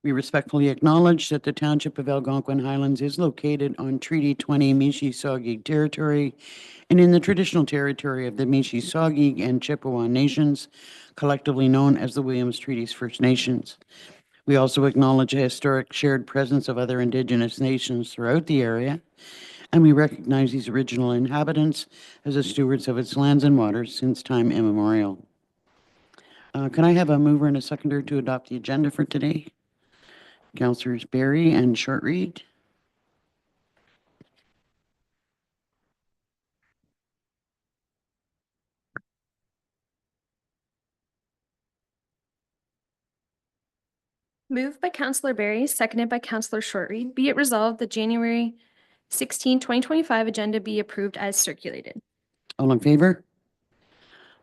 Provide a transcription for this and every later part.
We respectfully acknowledge that the Township of Algonquin Highlands is located on Treaty 20 Mississauga territory and in the traditional territory of the Mississauga and Chippewa Nations, collectively known as the Williams Treaties First Nations. We also acknowledge a historic shared presence of other Indigenous nations throughout the area, and we recognize these original inhabitants as the stewards of its lands and waters since time immemorial. Can I have a mover and a seconder to adopt the agenda for today? Councillors Berry and Shortreed. Moved by Councillor Berry, seconded by Councillor Shortreed. Be it resolved that January 16, 2025 agenda be approved as circulated. All in favor?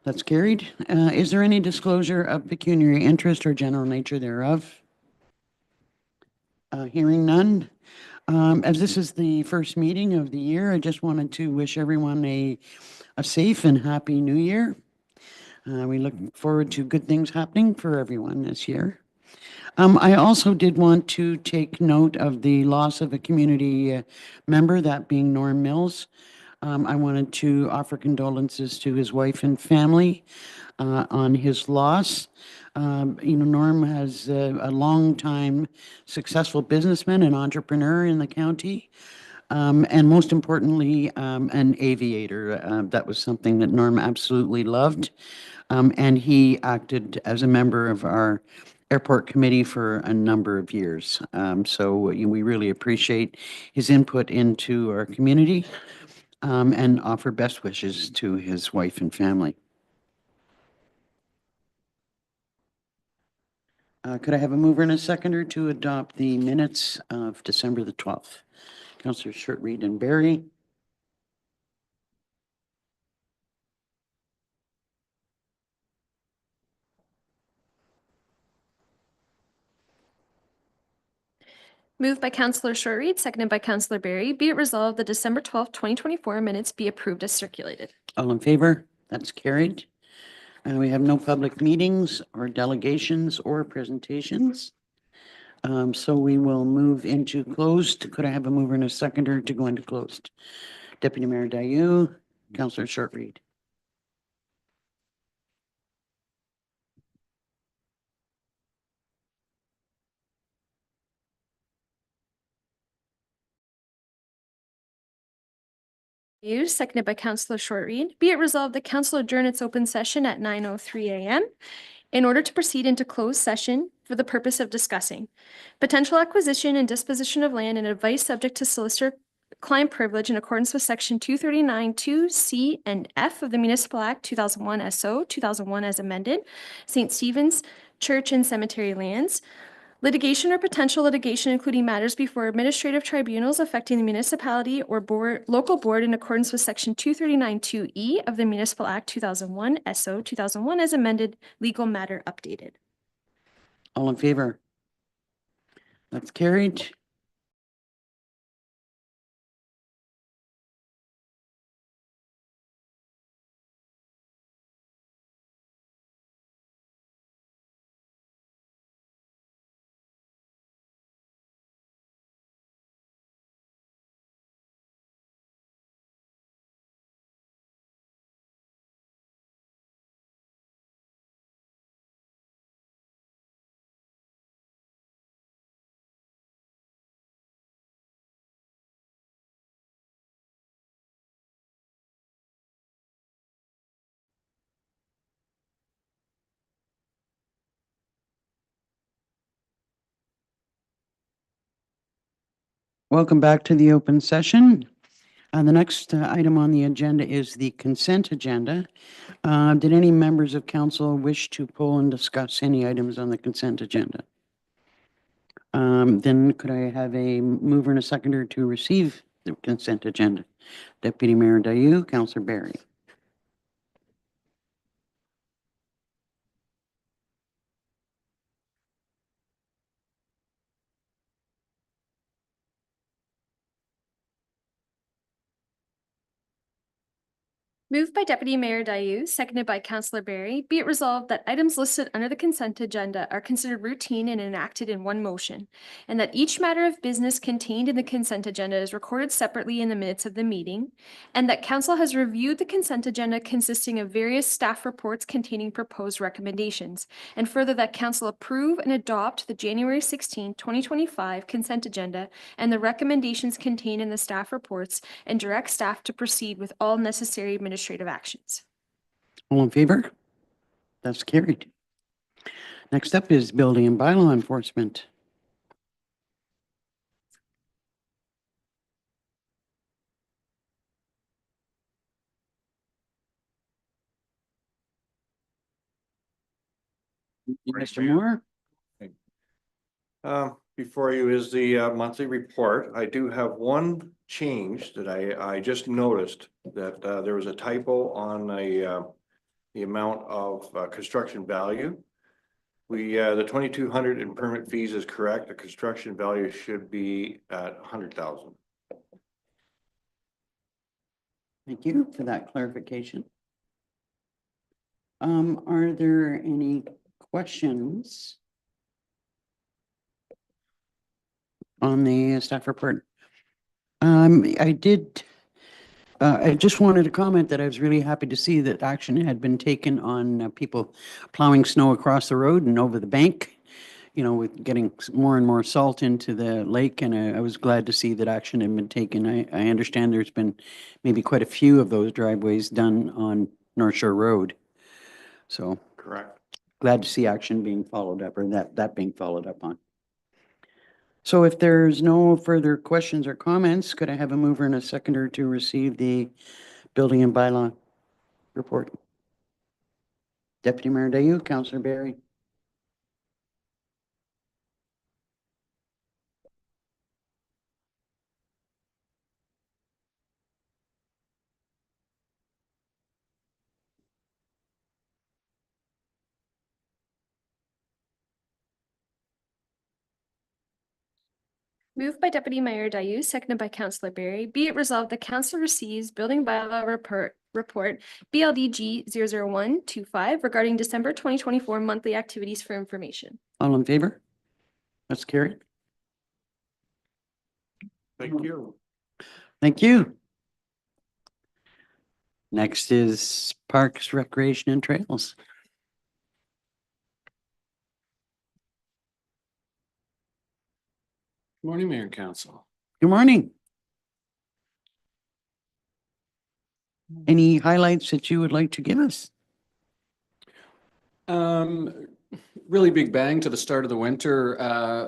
That's carried. Is there any disclosure of pecuniary interest or general nature thereof? Hearing none. As this is the first meeting of the year, I just wanted to wish everyone a safe and happy new year. We look forward to good things happening for everyone this year. I also did want to take note of the loss of a community member, that being Norm Mills. I wanted to offer condolences to his wife and family on his loss. Norm has a long-time successful businessman and entrepreneur in the county, and most importantly, an aviator. That was something that Norm absolutely loved, and he acted as a member of our airport committee for a number of years. So we really appreciate his input into our community, and offer best wishes to his wife and family. Could I have a mover and a seconder to adopt the minutes of December the 12th? Councillors Shortreed and Berry. Moved by Councillor Shortreed, seconded by Councillor Berry. Be it resolved that December 12th, 2024 minutes be approved as circulated. All in favor? That's carried. We have no public meetings or delegations or presentations. So we will move into closed. Could I have a mover and a seconder to go into closed? Deputy Mayor Dayu, Councillor Shortreed. Seconded by Councillor Shortreed. Be it resolved that Council adjourn its open session at 9:03 a.m. in order to proceed into closed session for the purpose of discussing potential acquisition and disposition of land and advice subject to solicitor client privilege in accordance with Section 239(2)(c) and F of the Municipal Act 2001 SO 2001 as amended, St. Stephen's Church and Cemetery lands. Litigation or potential litigation, including matters before administrative tribunals affecting the municipality or local board in accordance with Section 239(2)(e) of the Municipal Act 2001 SO 2001 as amended, legal matter updated. All in favor? That's carried. Welcome back to the open session. The next item on the agenda is the consent agenda. Did any members of council wish to poll and discuss any items on the consent agenda? Then could I have a mover and a seconder to receive the consent agenda? Deputy Mayor Dayu, Councillor Berry. Moved by Deputy Mayor Dayu, seconded by Councillor Barry. Be it resolved that items listed under the consent agenda are considered routine and enacted in one motion, and that each matter of business contained in the consent agenda is recorded separately in the minutes of the meeting, and that Council has reviewed the consent agenda consisting of various staff reports containing proposed recommendations, and further that Council approve and adopt the January 16, 2025 consent agenda and the recommendations contained in the staff reports, and direct staff to proceed with all necessary administrative actions. All in favor? That's carried. Next up is building and bylaw enforcement. Mr. Moore? Before you is the monthly report. I do have one change that I just noticed that there was a typo on the amount of construction value. The 2,200 in permit fees is correct. The construction value should be at 100,000. Thank you for that clarification. Are there any questions on the staff report? I just wanted to comment that I was really happy to see that action had been taken on people plowing snow across the road and over the bank, you know, with getting more and more salt into the lake. And I was glad to see that action had been taken. I understand there's been maybe quite a few of those driveways done on North Shore Road. So Correct. glad to see action being followed up, or that being followed up on. So if there's no further questions or comments, could I have a mover and a seconder to receive the building and bylaw report? Deputy Mayor Dayu, Councillor Barry. Moved by Deputy Mayor Dayu, seconded by Councillor Barry. Be it resolved that Council receives building bylaw report BLDG 00125 regarding December 2024 monthly activities for information. All in favor? That's carried. Thank you. Thank you. Next is Parks, Recreation and Trails. Good morning, Mayor and Council. Good morning. Any highlights that you would like to give us? Really big bang to the start of the winter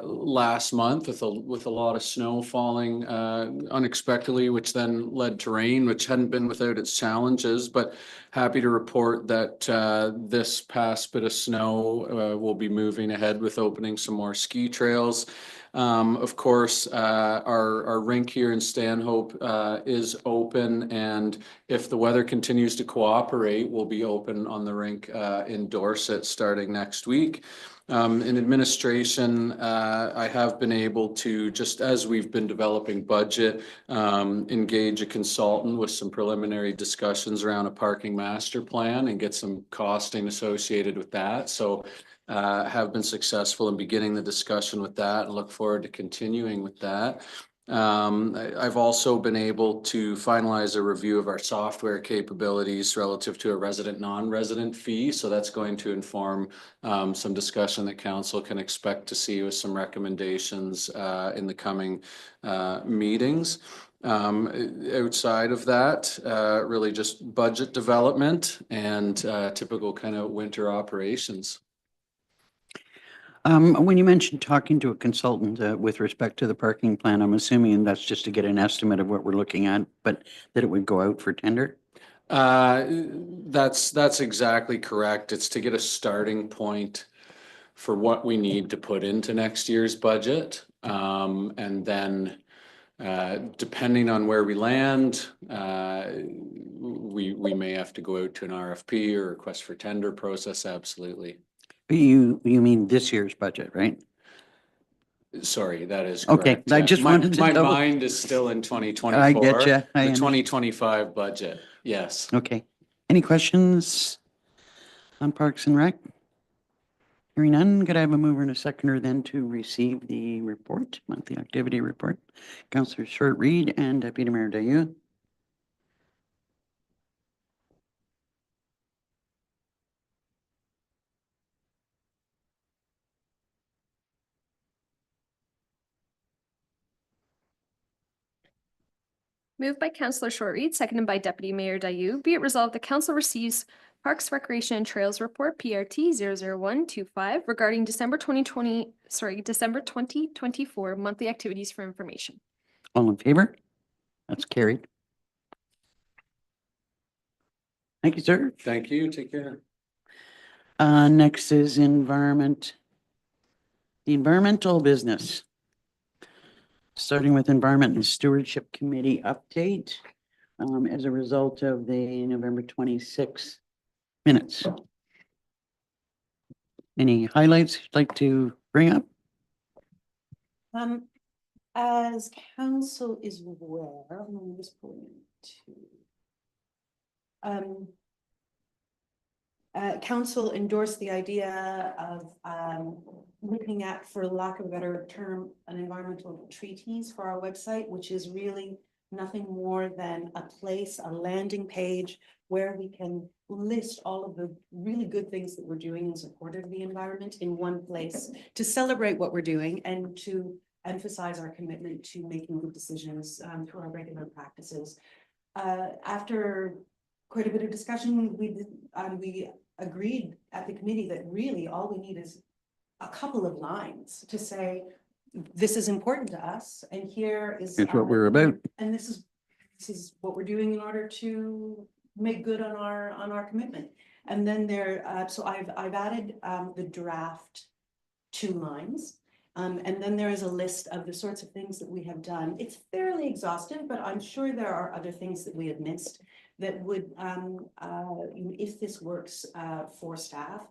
last month with a lot of snow falling unexpectedly, which then led to rain, which hadn't been without its challenges. But happy to report that this past bit of snow will be moving ahead with opening some more ski trails. Of course, our rink here in Stanhope is open, and if the weather continues to cooperate, we'll be open on the rink in Dorset starting next week. In administration, I have been able to, just as we've been developing budget, engage a consultant with some preliminary discussions around a parking master plan and get some costing associated with that. So have been successful in beginning the discussion with that and look forward to continuing with that. I've also been able to finalize a review of our software capabilities relative to a resident non-resident fee. So that's going to inform some discussion that council can expect to see with some recommendations in the coming meetings. Outside of that, really just budget development and typical kind of winter operations. When you mentioned talking to a consultant with respect to the parking plan, I'm assuming that's just to get an estimate of what we're looking at, but that it would go out for tender? That's exactly correct. It's to get a starting point for what we need to put into next year's budget. And then depending on where we land, we may have to go out to an RFP or request for tender process. Absolutely. You mean this year's budget, right? Sorry, that is Okay, correct. I just wanted to my double- mind is still in 2024. I get you. The 2025 budget. Yes. Okay, Any questions on Parks and Rec? Hearing none, could I have a mover and a seconder then to receive the report, monthly activity report? Councillor Short Reed and Deputy Mayor Dayu. Moved by Councillor Short Reed, seconded by Deputy Mayor Dayu. Be it resolved, the council receives Parks, Recreation and Trails Report, PRT 00125, regarding December 2024 monthly activities for information. All in favor? That's carried. Thank you, sir. Thank you. Take care. Next is environment. The environmental business. Starting with Environment and Stewardship Committee update as a result of the November 26 minutes. Any highlights you'd like to bring up? As council is aware, let me just pull into. Council endorsed the idea of looking at, for lack of a better term, an environmental treatise for our website, which is really nothing more than a place, a landing page where we can list all of the really good things that we're doing in support of the environment in one place to celebrate what we're doing and to emphasize our commitment to making good decisions through our regular practices. After quite a bit of discussion, we agreed at the committee that really all we need is a couple of lines to say, this is important to us, and here's what we're about. And this is what we're doing in order to make good on our commitment. And then so I've added the draft 2 lines. And then there is a list of the sorts of things that we have done. It's fairly exhaustive, but I'm sure there are other things that we have missed that would, if this works for staff,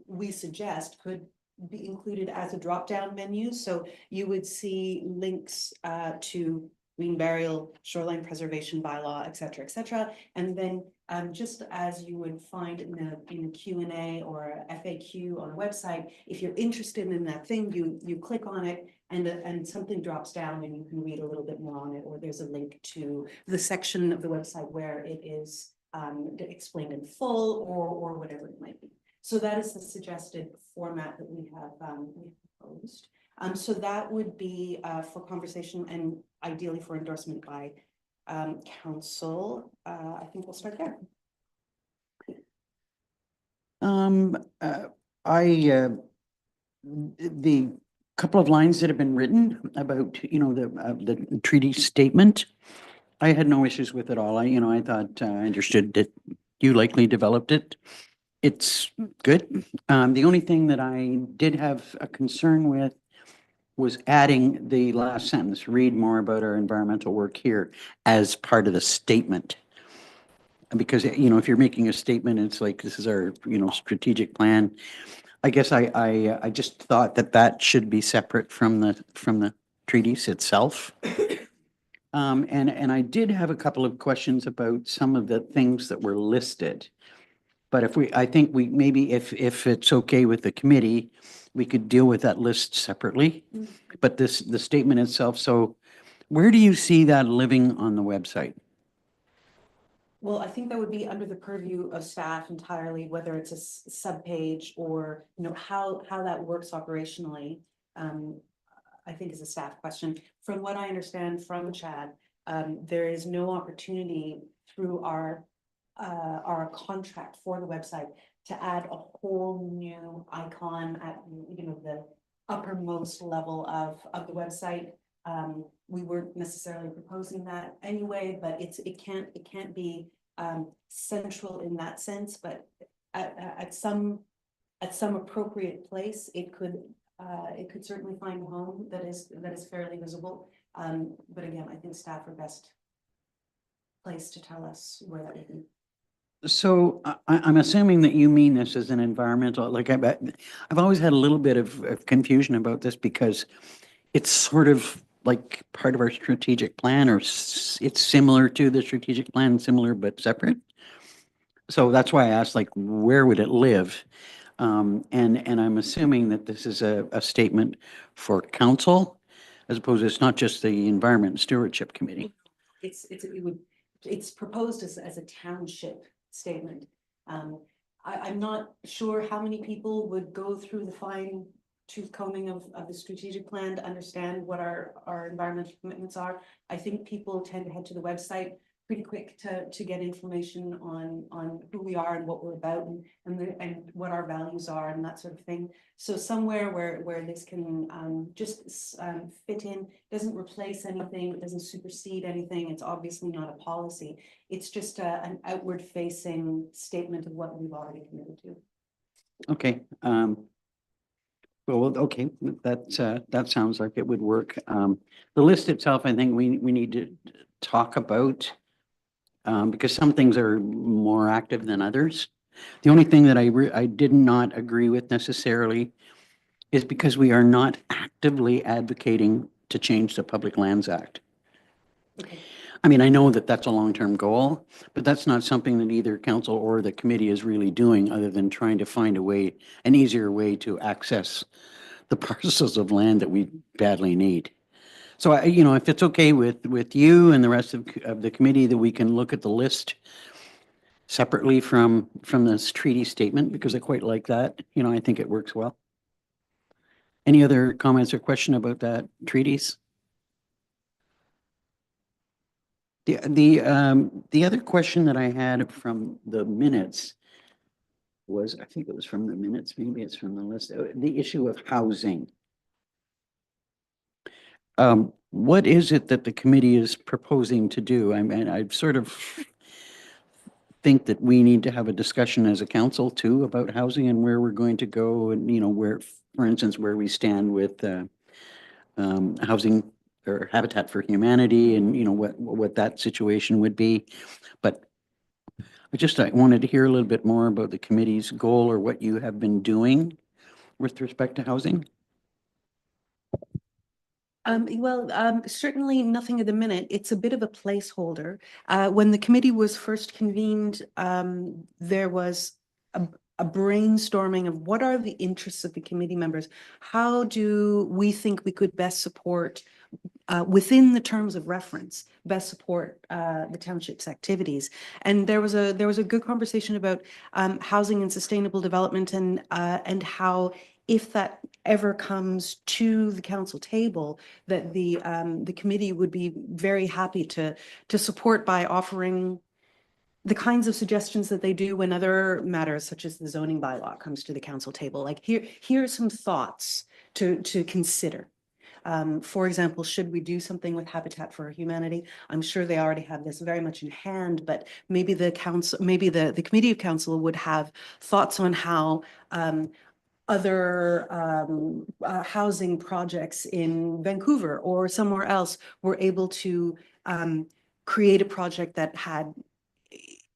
we suggest could be included as a drop-down menu. So you would see links to green burial, shoreline preservation bylaw, et cetera, and then just as you would find in a Q&A or a FAQ on a website, if you're interested in that thing, you click on it and something drops down and you can read a little bit more on it, or there's a link to the section of the website where it is explained in full or whatever it might be. So that is the suggested format that we have proposed. So that would be for conversation and ideally for endorsement by council. I think we'll start there. The couple of lines that have been written about, the treaty statement, I had no issues with it all. I thought I understood that you likely developed it. It's good. The only thing that I did have a concern with was adding the last sentence, read more about our environmental work here as part of the statement. Because, if you're making a statement, it's like, this is our, strategic plan. I guess I just thought that should be separate from the treatise itself. And I did have a couple of questions about some of the things that were listed. But I think maybe if it's okay with the committee, we could deal with that list separately. But the statement itself, so where do you see that living on the website? Well, I think that would be under the purview of staff entirely, whether it's a subpage or, how that works operationally. I think is a staff question. From what I understand from Chad, there is no opportunity through our contract for the website to add a whole new icon at the uppermost level of the website. We weren't necessarily proposing that anyway, but it can't be central in that sense, but at some appropriate place it could certainly find a home that is fairly visible. But again, I think staff are best placed to tell us where that would be. So I'm assuming that you mean this as an environmental, like I've always had a little bit of confusion about this because it's sort of like part of our strategic plan, or it's similar to the strategic plan, similar but separate. So that's why I asked, like, where would it live? And I'm assuming that this is a statement for council, as opposed to, it's not just the Environment and Stewardship Committee. It's proposed as a township statement. I'm not sure how many people would go through the fine tooth combing of the strategic plan to understand what our environmental commitments are. I think people tend to head to the website pretty quick to get information on who we are and what we're about and what our values are and that sort of thing. So somewhere where this can just fit in, doesn't replace anything, it doesn't supersede anything. It's obviously not a policy. It's just an outward facing statement of what we've already committed to. Okay, well, okay, that sounds like it would work. The list itself, I think we need to talk about, because some things are more active than others. The only thing that I did not agree with necessarily is because we are not actively advocating to change the Public Lands Act. Okay. I mean, I know that that's a long-term goal, but that's not something that either council or the committee is really doing, other than trying to find a way, an easier way to access the parcels of land that we badly need. So if it's okay with you and the rest of the committee, that we can look at the list separately from this treaty statement, because I quite like that. I think it works well. Any other comments or question about that treaties? The other question that I had from the minutes was, I think it was from the minutes, maybe it's from the list, the issue of housing. What is it that the committee is proposing to do? I mean, I sort of think that we need to have a discussion as a council too about housing and where we're going to go, and where, for instance, where we stand with housing or Habitat for Humanity, and what that situation would be. But I wanted to hear a little bit more about the committee's goal, or what you have been doing with respect to housing. Certainly nothing at the minute. It's a bit of a placeholder. When the committee was first convened, there was a brainstorming of what are the interests of the committee members? How do we think we could best support, within the terms of reference, best support the township's activities? And there was a good conversation about housing and sustainable development, and how, if that ever comes to the council table, that the committee would be very happy to support by offering the kinds of suggestions that they do when other matters, such as the zoning bylaw, comes to the council table. Like, here are some thoughts to consider. For example, should we do something with Habitat for Humanity? I'm sure they already have this very much in hand, but maybe the council, maybe the committee of council would have thoughts on how other housing projects in Vancouver or somewhere else were able to create a project that had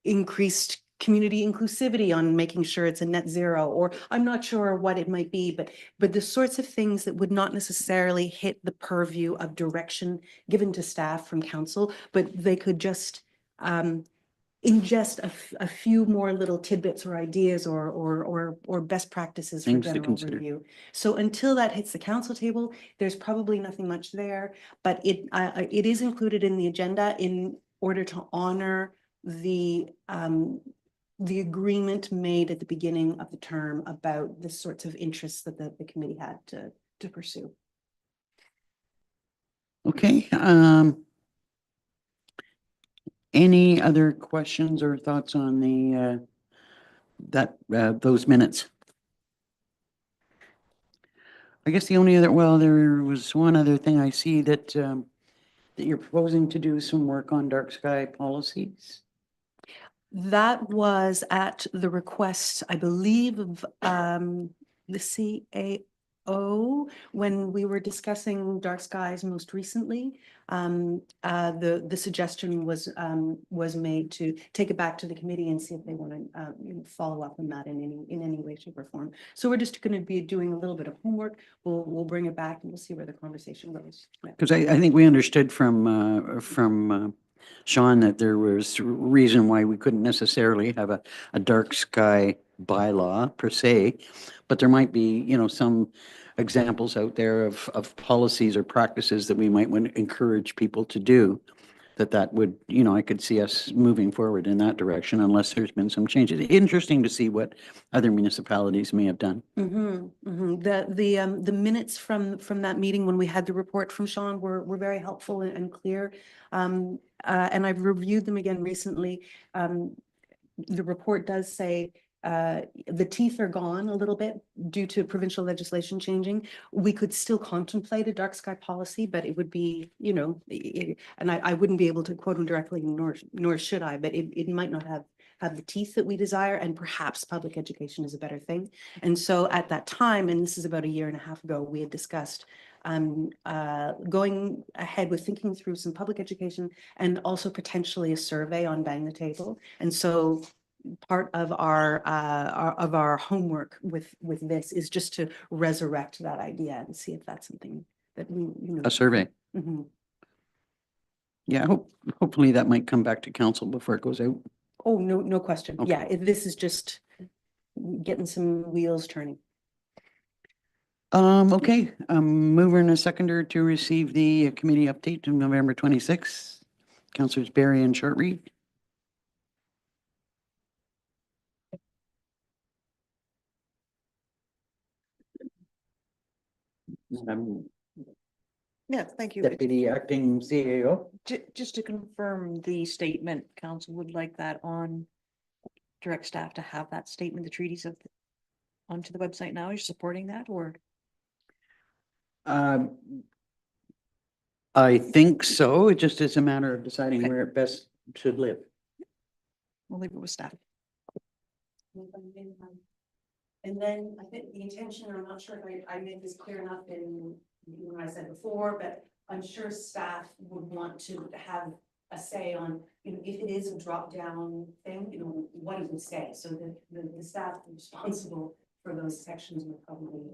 increased community inclusivity on making sure it's a net zero, or I'm not sure what it might be, but the sorts of things that would not necessarily hit the purview of direction given to staff from council, but they could just ingest a few more little tidbits or ideas or best practices for Things to general consider. review. So until that hits the council table, there's probably nothing much there, but it is included in the agenda in order to honor the agreement made at the beginning of the term about the sorts of interests that the committee had to pursue. Okay, any other questions or thoughts on those minutes? I guess the only other, well, there was one other thing I see, that you're proposing to do some work on dark sky policies. That was at the request, I believe, of the CAO when we were discussing dark skies most recently. The suggestion was made to take it back to the committee and see if they want to follow up on that in any way, shape, or form. So we're just going to be doing a little bit of homework. We'll bring it back and we'll see where the conversation goes. Because I think we understood from Sean, that there was reason why we couldn't necessarily have a dark sky bylaw per se, but there might be, some examples out there of policies or practices that we might want to encourage people to do, that would, I could see us moving forward in that direction unless there's been some changes. Interesting to see what other municipalities may have done. The minutes from that meeting when we had the report from Sean were very helpful and clear. And I've reviewed them again recently. The report does say the teeth are gone a little bit due to provincial legislation changing. We could still contemplate a dark sky policy, but it would be, and I wouldn't be able to quote him directly, nor should I, but it might not have the teeth that we desire, and perhaps public education is a better thing. And so at that time, and this is about 1.5 years ago, we had discussed going ahead with thinking through some public education and also potentially a survey on Bang the Table. And so part of our homework with this is just to resurrect that idea and see if that's something that we, A survey. Mhm. Yeah, hopefully that might come back to council before it goes out. Oh, no question. Okay. Yeah, this is just getting some wheels turning. Okay, mover and a seconder to receive the committee update of November 26th. Councilors Barry and Shortreed. Yes, thank you. Deputy Acting CAO. Just to confirm the statement, council would like that on direct staff to have that statement, the treaties onto the website now. You're supporting that, or? I think so. It just is a matter of deciding Okay. where it best should live. We'll leave it with staff. And then I think the intention, I'm not sure if I made this clear enough in what I said before, but I'm sure staff would want to have a say on, if it is a drop down thing, what does it say? So the staff responsible for those sections would probably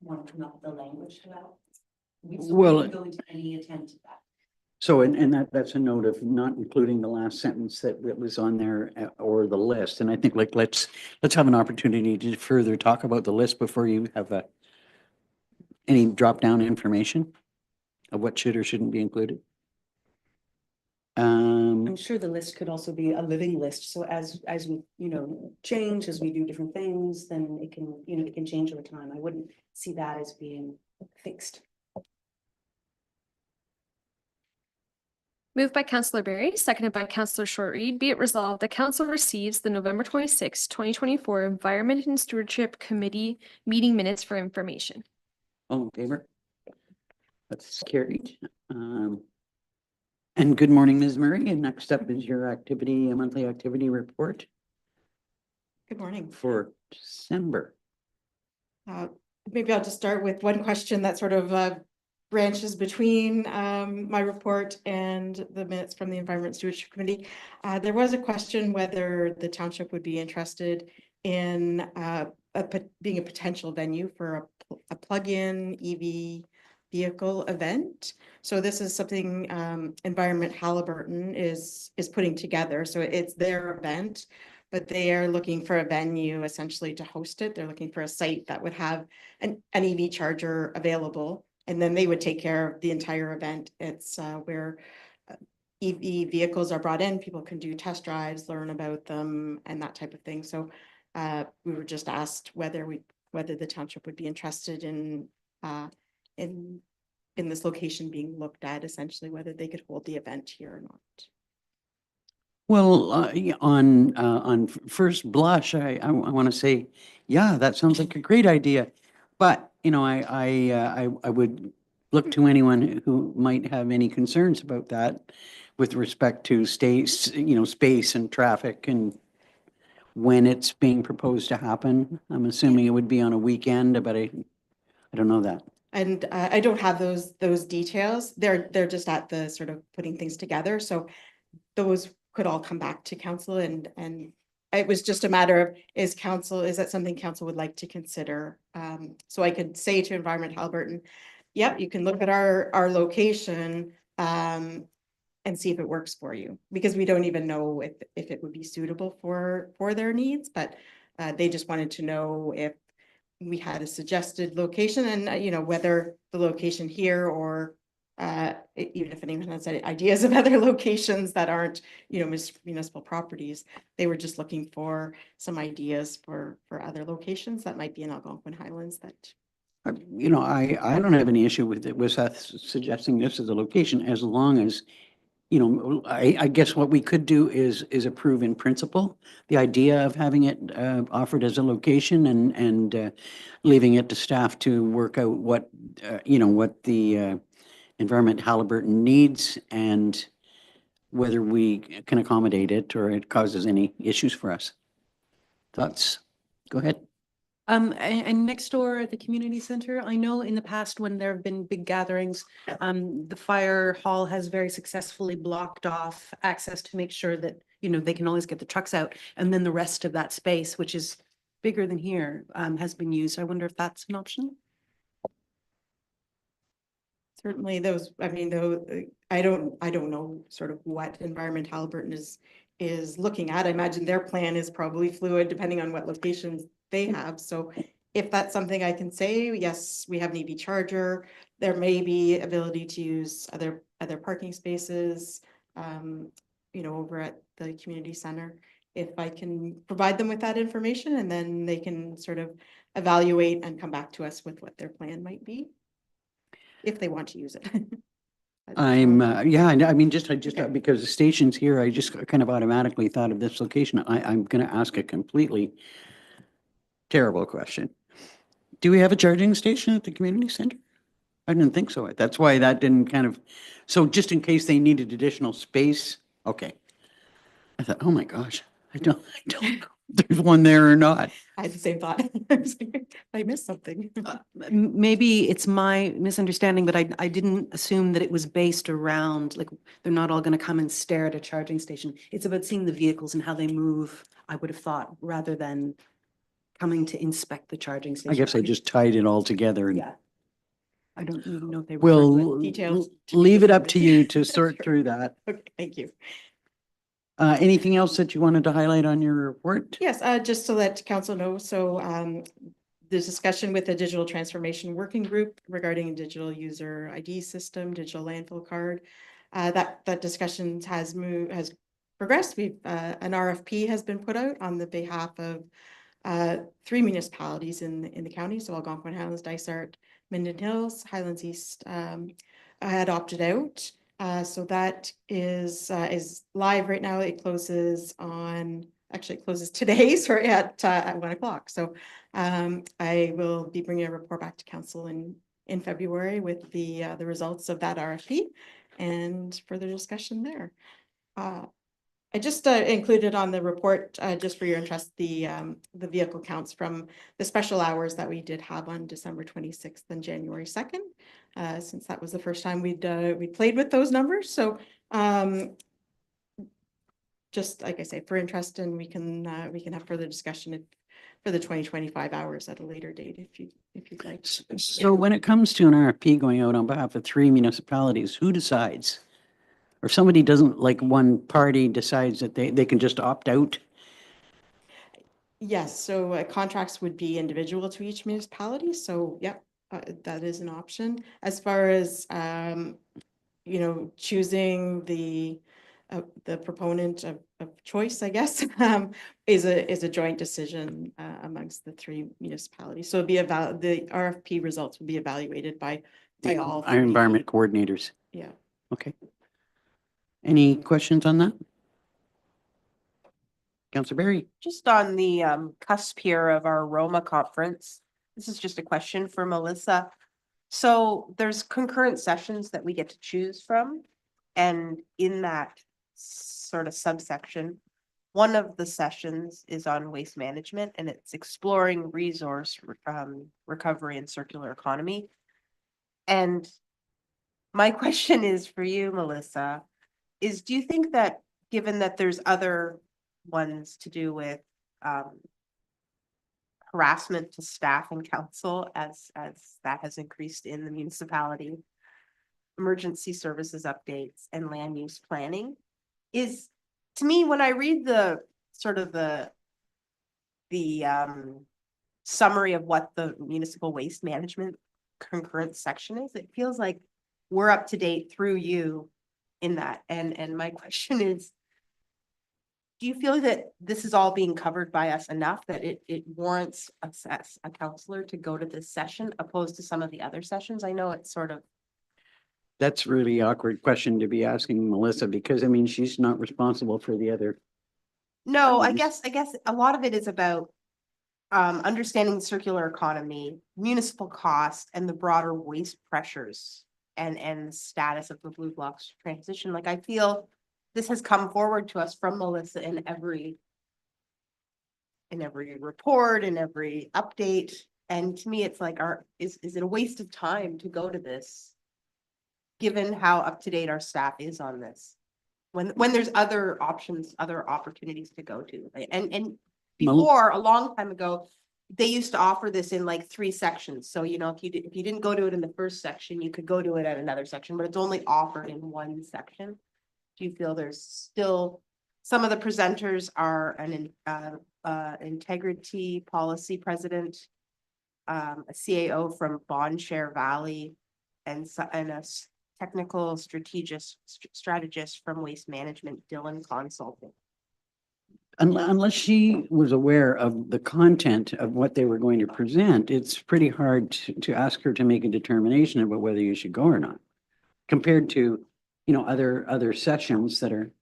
want to come up with the language to that. We Well, go into any attempt at that. So, and that's a note of not including the last sentence that was on there or the list. And I think let's have an opportunity to further talk about the list before you have any drop down information of what should or shouldn't be included. I'm sure the list could also be a living list. So as we, change, as we do different things, then it can change over time. I wouldn't see that as being fixed. Moved by Councillor Barry, seconded by Councillor Shortreed. Be it resolved, the council receives the November 26, 2024 Environment and Stewardship Committee meeting minutes for information. All in favor? That's carried. And good morning, Ms. Murray. And next up is your monthly activity report Good morning. for December. Maybe I'll just start with one question that sort of branches between my report and the minutes from the Environment Stewardship Committee. There was a question whether the township would be interested in being a potential venue for a plug-in EV vehicle event. So this is something Environment Halliburton is putting together. So it's their event, but they are looking for a venue essentially to host it. They're looking for a site that would have an EV charger available, and then they would take care of the entire event. It's where EV vehicles are brought in, people can do test drives, learn about them, and that type of thing. So we were just asked whether the township would be interested in this location being looked at, essentially whether they could hold the event here or not. Well, on first blush, I want to say, yeah, that sounds like a great idea. But, I would look to anyone who might have any concerns about that with respect to space and traffic and when it's being proposed to happen. I'm assuming it would be on a weekend, but I don't know that. And I don't have those details. They're just at the sort of putting things together. So those could all come back to council, and it was just a matter of, is that something council would like to consider? So I could say to Environment Halliburton, yep, you can look at our location. and see if it works for you, because we don't even know if it would be suitable for their needs, but they just wanted to know if we had a suggested location and, you know, whether the location here or even if anyone has any ideas of other locations that aren't, you know, municipal properties, they were just looking for some ideas for other locations that might be in Algonquin Highlands that. You know, I don't have any issue with it, with Seth suggesting this as a location, as long as, you know, I guess what we could do is approve in principle the idea of having it offered as a location, and leaving it to staff to work out what, you know, what the Environment Halliburton needs, and whether we can accommodate it or it causes any issues for us. Thoughts? Go ahead. And next door at the community center, I know in the past when there have been big gatherings, the fire hall has very successfully blocked off access to make sure that, you know, they can always get the trucks out. And then the rest of that space, which is bigger than here, has been used. I wonder if that's an option. Certainly those, I mean, though, I don't know sort of what Environment Halliburton is looking at. I imagine their plan is probably fluid depending on what locations they have. So if that's something I can say, yes, we have an EV charger. There may be ability to use other parking spaces, you know, over at the community center. If I can provide them with that information, and then they can sort of evaluate and come back to us with what their plan might be, if they want to use it. Yeah, I mean, I just, Okay. because the station's here, I just kind of automatically thought of this location. I'm gonna ask a completely terrible question. Do we have a charging station at the community center? I didn't think so. That's why that didn't kind of, so just in case they needed additional space, okay. I thought, oh my gosh, I don't know if there's one there or not. I had the same thought. I was like, I missed something. Maybe it's my misunderstanding, but I didn't assume that it was based around, like, they're not all going to come and stare at a charging station. It's about seeing the vehicles and how they move, I would have thought, rather than coming to inspect the charging station. I guess I just tied it all together, and Yeah. I don't even know if they. refer to it. we'll Details. leave it up to you to sort through that. Okay, thank you. Anything else that you wanted to highlight on your report? Yes, just to let council know, so there's discussion with the digital transformation working group regarding a digital user ID system, digital landfill card. That discussion has progressed. We've an RFP has been put out on the behalf of 3 municipalities in the county. So Algonquin, Highlands, Dysart, Minden Hills, Highlands East had opted out. So that is live right now. It closes it closes today, sorry, at 1 o'clock. So I will be bringing a report back to council in February with the results of that RFP and further discussion there. I just included on the report, just for your interest, the vehicle counts from the special hours that we did have on December 26th and January 2nd, since that was the first time we played with those numbers. So just like I say, for interest, and we can have further discussion for the 2025 hours at a later date if you'd like. So when it comes to an RFP going out on behalf of 3 municipalities, who decides? Or somebody doesn't, like one party decides that they can just opt out? Yes, so contracts would be individual to each municipality. So yep, that is an option. As far as you know, choosing the proponent of choice, I guess, is a joint decision amongst the 3 municipalities. So it'd be the RFP results will be evaluated by all Our 3. environment coordinators. Yeah. Okay. Any questions on that? Councillor Berry? Just on the cusp here of our Roma conference, this is just a question for Melissa. So there's concurrent sessions that we get to choose from. And in that sort of subsection, one of the sessions is on waste management, and it's exploring resource recovery and circular economy. And my question is for you, Melissa, is do you think that given that there's other ones to do with harassment to staff and council as that has increased in the municipality, emergency services updates and land use planning is, to me, when I read the sort of the summary of what the municipal waste management concurrent section is, it feels like we're up to date through you in that. And my question is, do you feel that this is all being covered by us enough that it warrants a counselor to go to this session opposed to some of the other sessions? I know it's sort of, That's a really awkward question to be asking Melissa, because I mean, she's not responsible for the other. no, I Yes. guess a lot of it is about understanding the circular economy, municipal cost, and the broader waste pressures and the status of the Blue Block's transition. Like, I feel this has come forward to us from Melissa in every report, in every update. And to me, it's like, is it a waste of time to go to this? Given how up to date our staff is on this, when there's other options, other opportunities to go to, and before, a long time ago, they used to offer this in like 3 sections. So, you know, if you didn't go to it in the first section, you could go to it at another section, but it's only offered in 1 section. Do you feel there's still, some of the presenters are an integrity policy president, a CAO from Bond Share Valley, and a technical strategist from Waste Management, Dylan Consulting. Unless she was aware of the content of what they were going to present, it's pretty hard to ask her to make a determination about whether you should go or not. Compared to, you know, other sessions that are,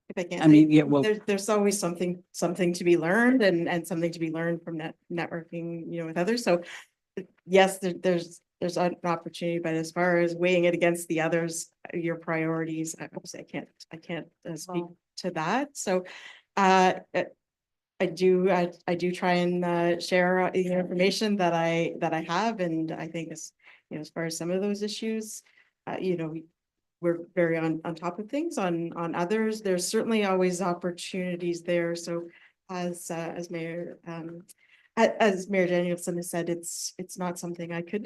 If I can. I mean, yeah, well, There's always something to be learned and something to be learned from networking, you know, with others. So yes, there's an opportunity, but as far as weighing it against the others, your priorities, obviously I can't speak to that. So I do try and share the information that I have, and I think as far as some of those issues, you know, we're very on top of things. On others, there's certainly always opportunities there. So as Mayor Danielson has said, it's not something I could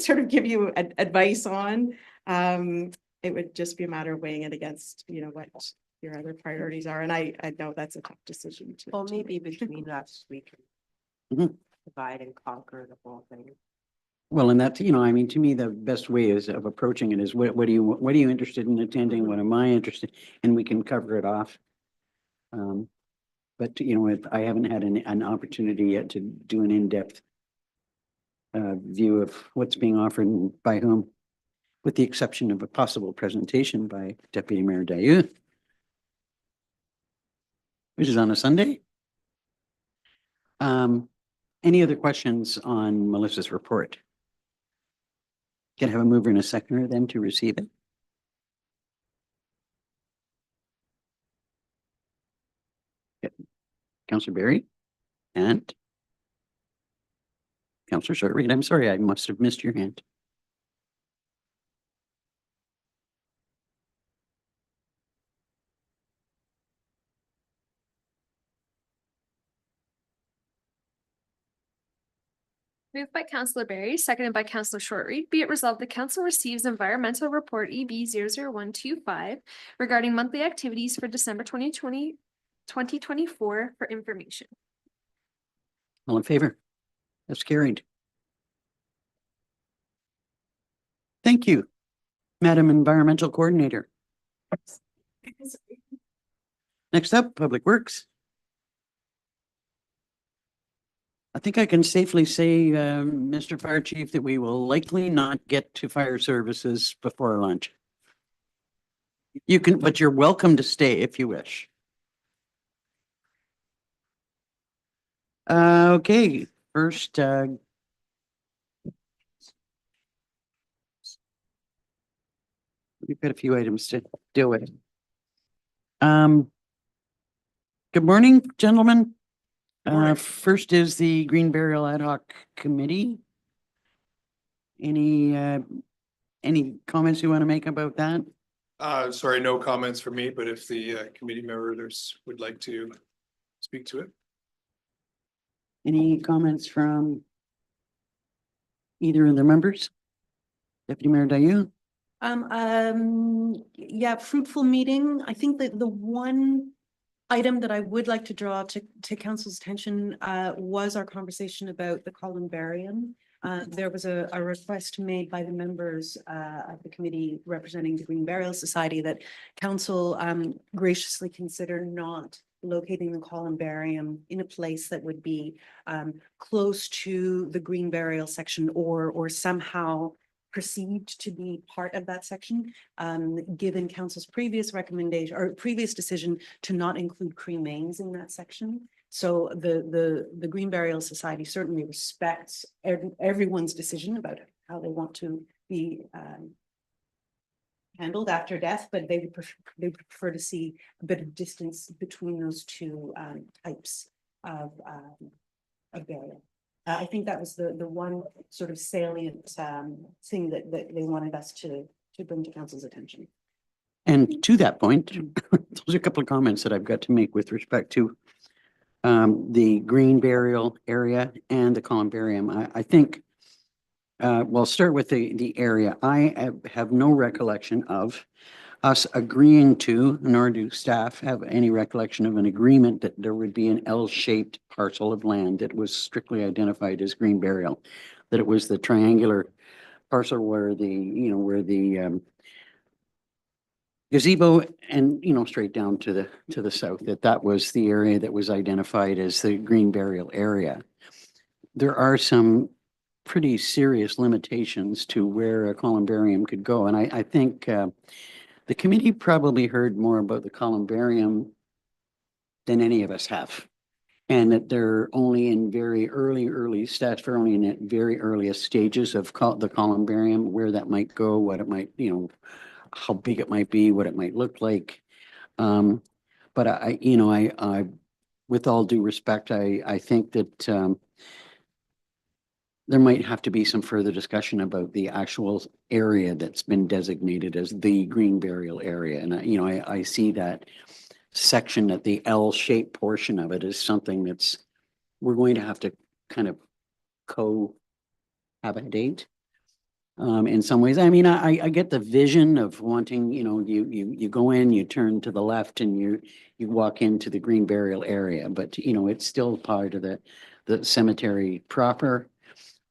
sort of give you advice on. It would just be a matter of weighing it against, you know, what your other priorities are. And I know that's a tough decision to. Well, maybe between us, we can divide and conquer the whole thing. well, and that's, you know, I mean, to me, the best way of approaching it is what are you interested in attending? What am I interested? And we can cover it off. But you know, I haven't had an opportunity yet to do an in-depth view of what's being offered and by whom, with the exception of a possible presentation by Deputy Mayor Dayu, which is on a Sunday. Any other questions on Melissa's report? Can I have a mover and a seconder then to receive it? Yep. Councillor Berry and Councillor Shortreed. I'm sorry, I must have missed your hand. Moved by Councillor Berry, seconded by Councillor Shortreed. Be it resolved, the council receives environmental report EB 00125 regarding monthly activities for December 2024 for information. All in favor? That's carried. Thank you, Madam Environmental Coordinator. Next up, Public Works. I think I can safely say, Mr. Fire Chief, that we will likely not get to fire services before lunch. You can, but you're welcome to stay if you wish. Okay, first, we've got a few items to deal with. Good morning, gentlemen. First is the Green Burial Ad Hoc Committee. Any comments you want to make about that? Sorry, no comments from me, but if the committee members would like to speak to it. Any comments from Either of the members? Deputy Mayor Dayu? Yeah, fruitful meeting. I think that the one item that I would like to draw to council's attention was our conversation about the columbarium. There was a request made by the members of the committee representing the Green Burial Society that council graciously consider not locating the columbarium in a place that would be close to the green burial section or somehow perceived to be part of that section, given council's previous recommendation or previous decision to not include cremains in that section. So the Green Burial Society certainly respects everyone's decision about how they want to be handled after death, but they would prefer to see a bit of distance between those two types of burial. I think that was the one sort of salient thing that they wanted us to bring to council's attention. And to that point, those are a couple of comments that I've got to make with respect to the green burial area and the columbarium. I think, well, start with the area. I have no recollection of us agreeing to, nor do staff have any recollection of an agreement that there would be an L-shaped parcel of land that was strictly identified as green burial, that it was the triangular parcel where the gazebo and, straight down to the south, that was the area that was identified as the green burial area. There are some pretty serious limitations to where a columbarium could go. And I think the committee probably heard more about the columbarium than any of us have. And that they're only in very early stats, only in the very earliest stages of the columbarium, where that might go, what it might, how big it might be, what it might look like. But I, with all due respect, I think that there might have to be some further discussion about the actual area that's been designated as the green burial area. And, I see that section, that the L-shaped portion of it is something that's, we're going to have to kind of cohabitate in some ways. I mean, I get the vision of wanting, you go in, you turn to the left and you walk into the green burial area, but, it's still part of the cemetery proper.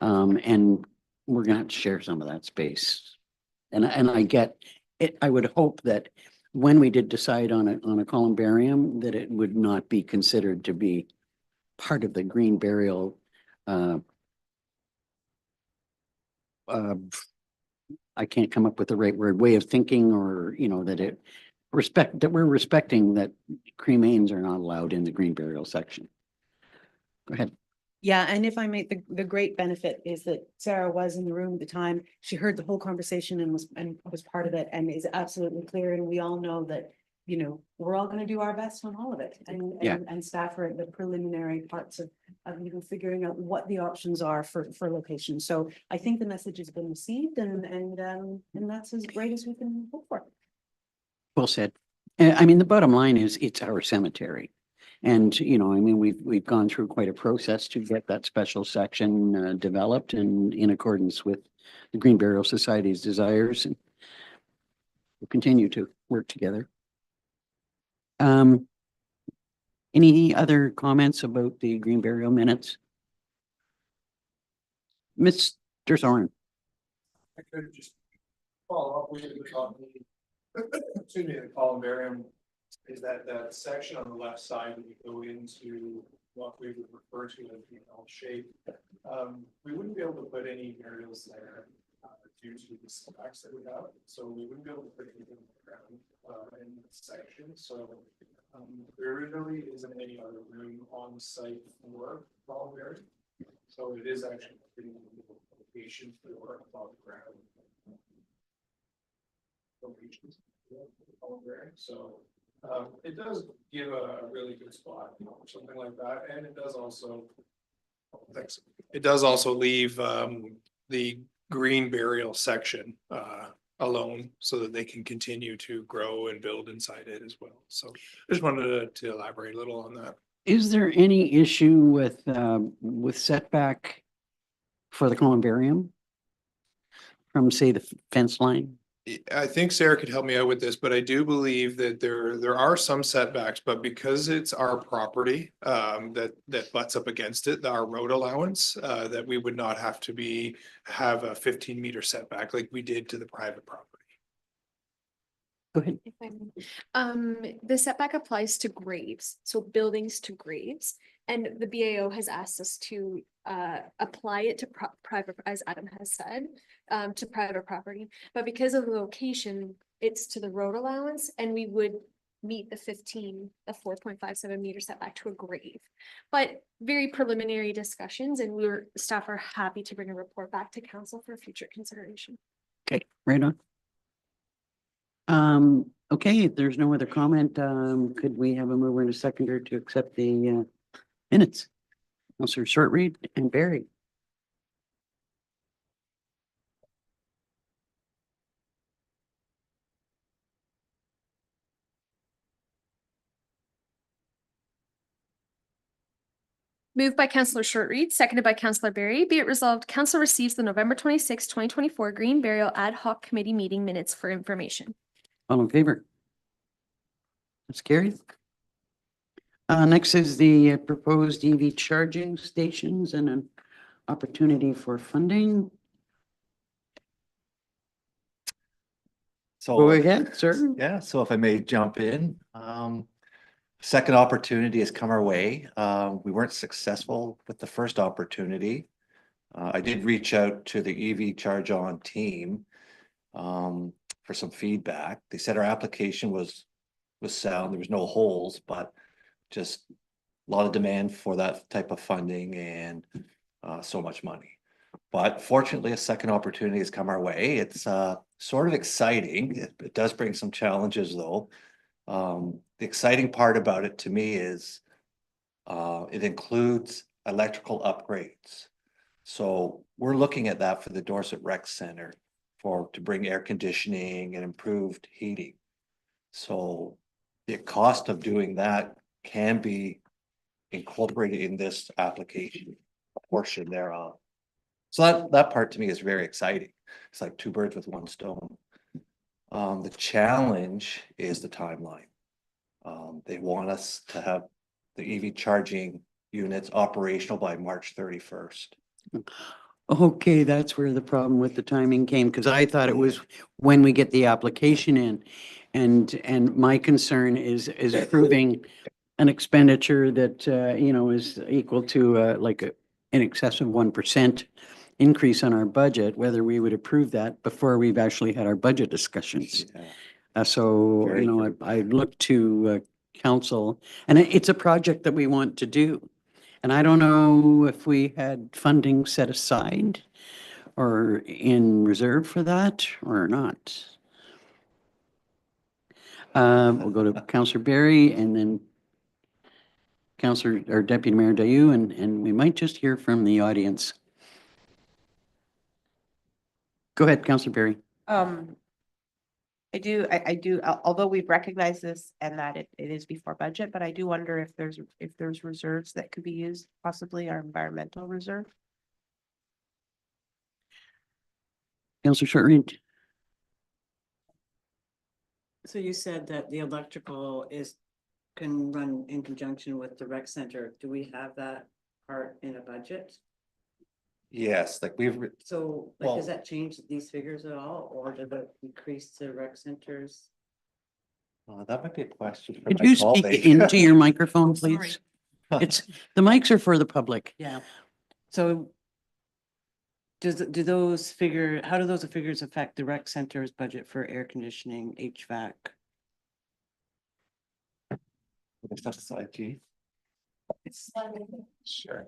And we're gonna have to share some of that space. And I get it. I would hope that when we did decide on a columbarium, that it would not be considered to be part of the green burial. I can't come up with the right word, way of thinking, or, that we're respecting that cremains are not allowed in the green burial section. Go ahead. Yeah, and if I may, the great benefit is that Sarah was in the room at the time. She heard the whole conversation and was part of it, and is absolutely clear. And we all know that, we're all going to do our best on all of it. And staff are at the preliminary parts of even figuring out what the options are for location. So I think the message has been received, and that's as great as we can hope for. Well said. I mean, the bottom line is it's our cemetery. And, we've gone through quite a process to get that special section developed and in accordance with the Green Burial Society's desires. And we'll continue to work together. Any other comments about the green burial minutes? Mr. Soren. I could just follow up with the columbarium. Is that section on the left side that we go into what we would refer to as the L shape? We wouldn't be able to put any burials there due to the specs that we have. So we wouldn't be able to put anything on the ground in this section. So there really isn't any other room on site for columbarium. So it is actually a pretty good location for above ground locations for columbarium. So it does give a really good spot, or something like that, and it does also. Thanks. It does also leave the green burial section alone, so that they can continue to grow and build inside it as well. So I just wanted to elaborate a little on that. Is there any issue with setback for the columbarium? from, say, the fence line? I think Sarah could help me out with this, but I do believe that there are some setbacks, but because it's our property, that butts up against it, our road allowance, that we would not have to have a 15-meter setback like we did to the private property. Go ahead. If I may. The setback applies to graves, so buildings to graves. And the BAO has asked us to apply it to private, as Adam has said, to private property. But because of the location, it's to the road allowance, and we would meet the 4.57 meter setback to a grave. But very preliminary discussions, and staff are happy to bring a report back to council for future consideration. Okay, right on. Okay, if there's no other comment, could we have a mover and a seconder to accept the minutes? Councillor Shortreed and Barry. Moved by Councillor Shortreed, seconded by Councillor Barry. Be it resolved, Council receives the November 26, 2024 Green Burial Ad Hoc Committee meeting minutes for information. All in favor? That's carried. Next is the proposed EV charging stations and an opportunity for funding. So, Go ahead, sir. yeah, so if I may jump in, second opportunity has come our way. We weren't successful with the first opportunity. I did reach out to the EV Charge On team for some feedback. They said our application was sound. There was no holes, but just a lot of demand for that type of funding and so much money. But fortunately, a second opportunity has come our way. It's sort of exciting. It does bring some challenges though. The exciting part about it to me is it includes electrical upgrades. So we're looking at that for the Dorset Rec Center to bring air conditioning and improved heating. So the cost of doing that can be incorporated in this application, a portion thereof. So that part to me is very exciting. It's like two birds with one stone. The challenge is the timeline. They want us to have the EV charging units operational by March 31st. Okay, that's where the problem with the timing came, because I thought it was when we get the application in. And my concern is approving an expenditure that, is equal to in excess of 1% increase on our budget, whether we would approve that before we've actually had our budget discussions. Yeah. So, Very true. I look to council, and it's a project that we want to do. And I don't know if we had funding set aside or in reserve for that or not. We'll go to Councillor Barry and then Councillor or Deputy Mayor Dayu, and we might just hear from the audience. Go ahead, Councillor Barry. I do, although we've recognized this and that it is before budget, but I do wonder if there's reserves that could be used, possibly our environmental reserve. Councillor Shortreed. So you said that the electrical can run in conjunction with the rec center. Do we have that part in a budget? Yes, like So Well- does that change these figures at all, or does it increase the rec centers? that might be a question. for Could my you speak colleague. into your microphone, Sorry. please? The mics are for the public. Yeah. So how do those figures affect the rec center's budget for air conditioning, HVAC? It's not a IT. Sure.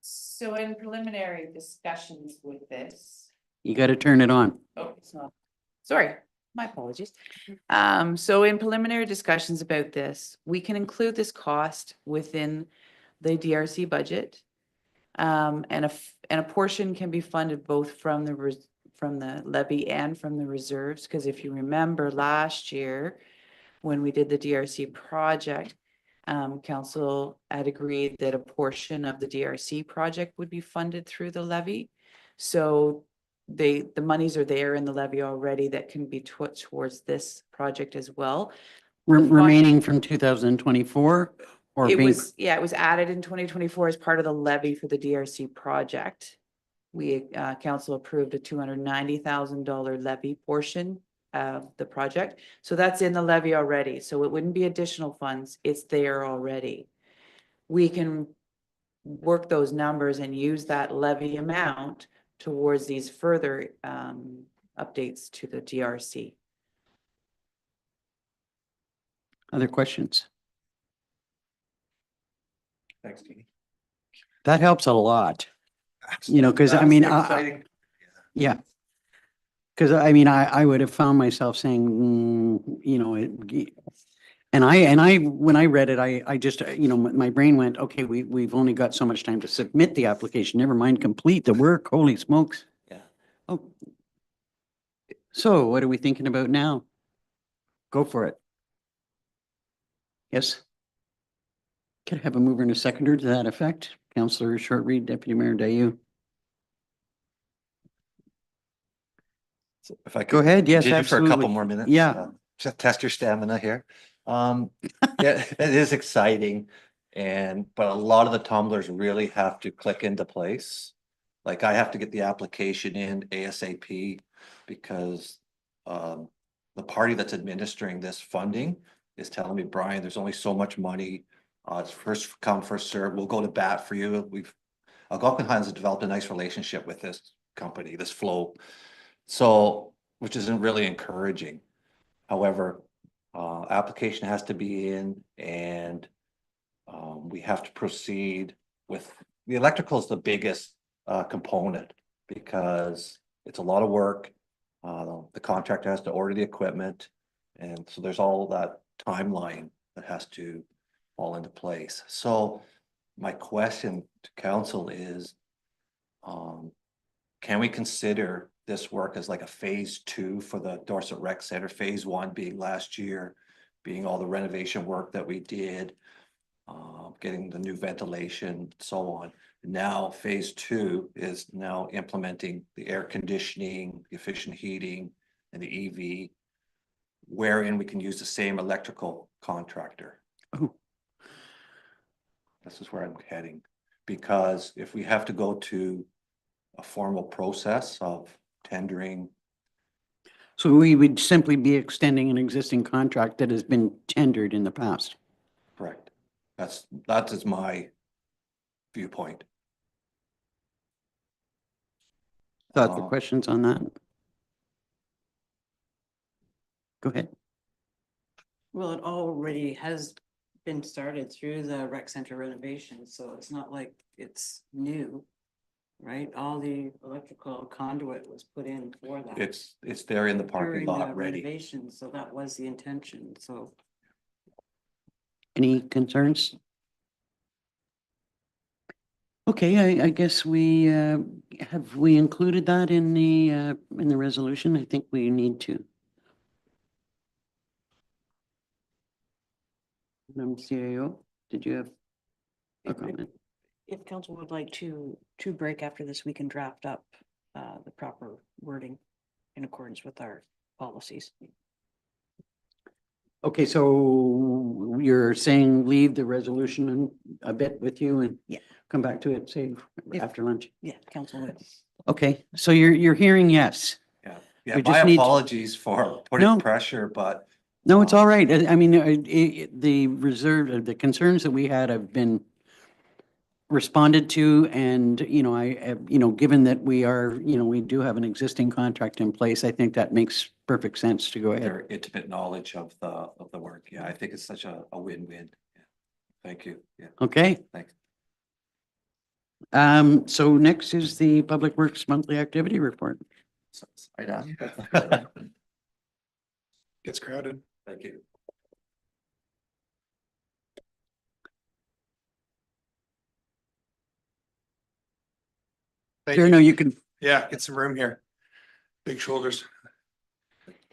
So in preliminary discussions with this, You got to turn it on. oh, it's not, sorry, my apologies. So in preliminary discussions about this, we can include this cost within the DRC budget. And a portion can be funded both from the levy and from the reserves, because if you remember last year, when we did the DRC project, council had agreed that a portion of the DRC project would be funded through the levy. So the monies are there in the levy already that can be put towards this project as well. Remaining from 2024 or It being, was, yeah, it was added in 2024 as part of the levy for the DRC project. We, council approved a $290,000 levy portion of the project. So that's in the levy already. So it wouldn't be additional funds. It's there already. We can work those numbers and use that levy amount towards these further updates to the DRC. other questions? Thanks, Jeannie. That helps a lot. You know, because I That's mean, exciting. yeah. Because I mean, I would have found myself saying, you know, and I, when I read it, I just, you know, my brain went, okay, we've only got so much time to submit the application, never mind complete the work, holy smokes. Yeah. Oh. So what are we thinking about now? Go for it. Yes. Could I have a mover and a seconder to that effect? Councillor Shortreed, Deputy Mayor Dayu. So if I Go could ahead, yes, continue for a couple absolutely. more minutes. Yeah. Just test your stamina here. Yeah, it is exciting. But a lot of the tumblers really have to click into place. Like I have to get the application in ASAP because the party that's administering this funding is telling me, Brian, there's only so much money. It's first come, first served. We'll go to bat for you. Algonquin Highlands has developed a nice relationship with this company, this flow. So, which isn't really encouraging. However, application has to be in and we have to proceed with, the electrical is the biggest component because it's a lot of work. The contractor has to order the equipment. And so there's all that timeline that has to fall into place. So my question to council is, can we consider this work as like a phase 2 for the Dorset Rec Center? Phase 1 being last year, being all the renovation work that we did, getting the new ventilation, so on. Now phase 2 is now implementing the air conditioning, the efficient heating, and the EV, wherein we can use the same electrical contractor. Oh. This is where I'm heading, because if we have to go to a formal process of tendering. So we would simply be extending an existing contract that has been tendered in the past. Correct. That is my viewpoint. Thoughts or questions on that? Go ahead. Well, it already has been started through the rec center renovation, so it's not like it's new. Right, all the electrical conduit was put in for that. It's there in the parking during the lot ready. renovation, so that was the intention, so. Any concerns? Okay, I guess we, have we included that in the resolution? I think we need to. CAO, did you have a comment? If council would like to break after this, we can draft up the proper wording in accordance with our policies. Okay, so you're saying leave the resolution a bit with you and Yeah. come back to it, say, after lunch? Yeah, council would. Okay, so you're hearing yes. Yeah, We my just need to- apologies for putting pressure, but. No, it's all right. I mean, the reserve, the concerns that we had have been responded to, and, you know, given that we are, we do have an existing contract in place, I think that makes perfect sense to go ahead. Their intimate knowledge of the work. Yeah, I think it's such a win-win. Yeah. Thank you. Yeah, Okay. thanks. So next is the Public Works Monthly Activity Report. Gets crowded. Thank you. Thank Sure, you. no, you can, Yeah, get some room here. Big shoulders.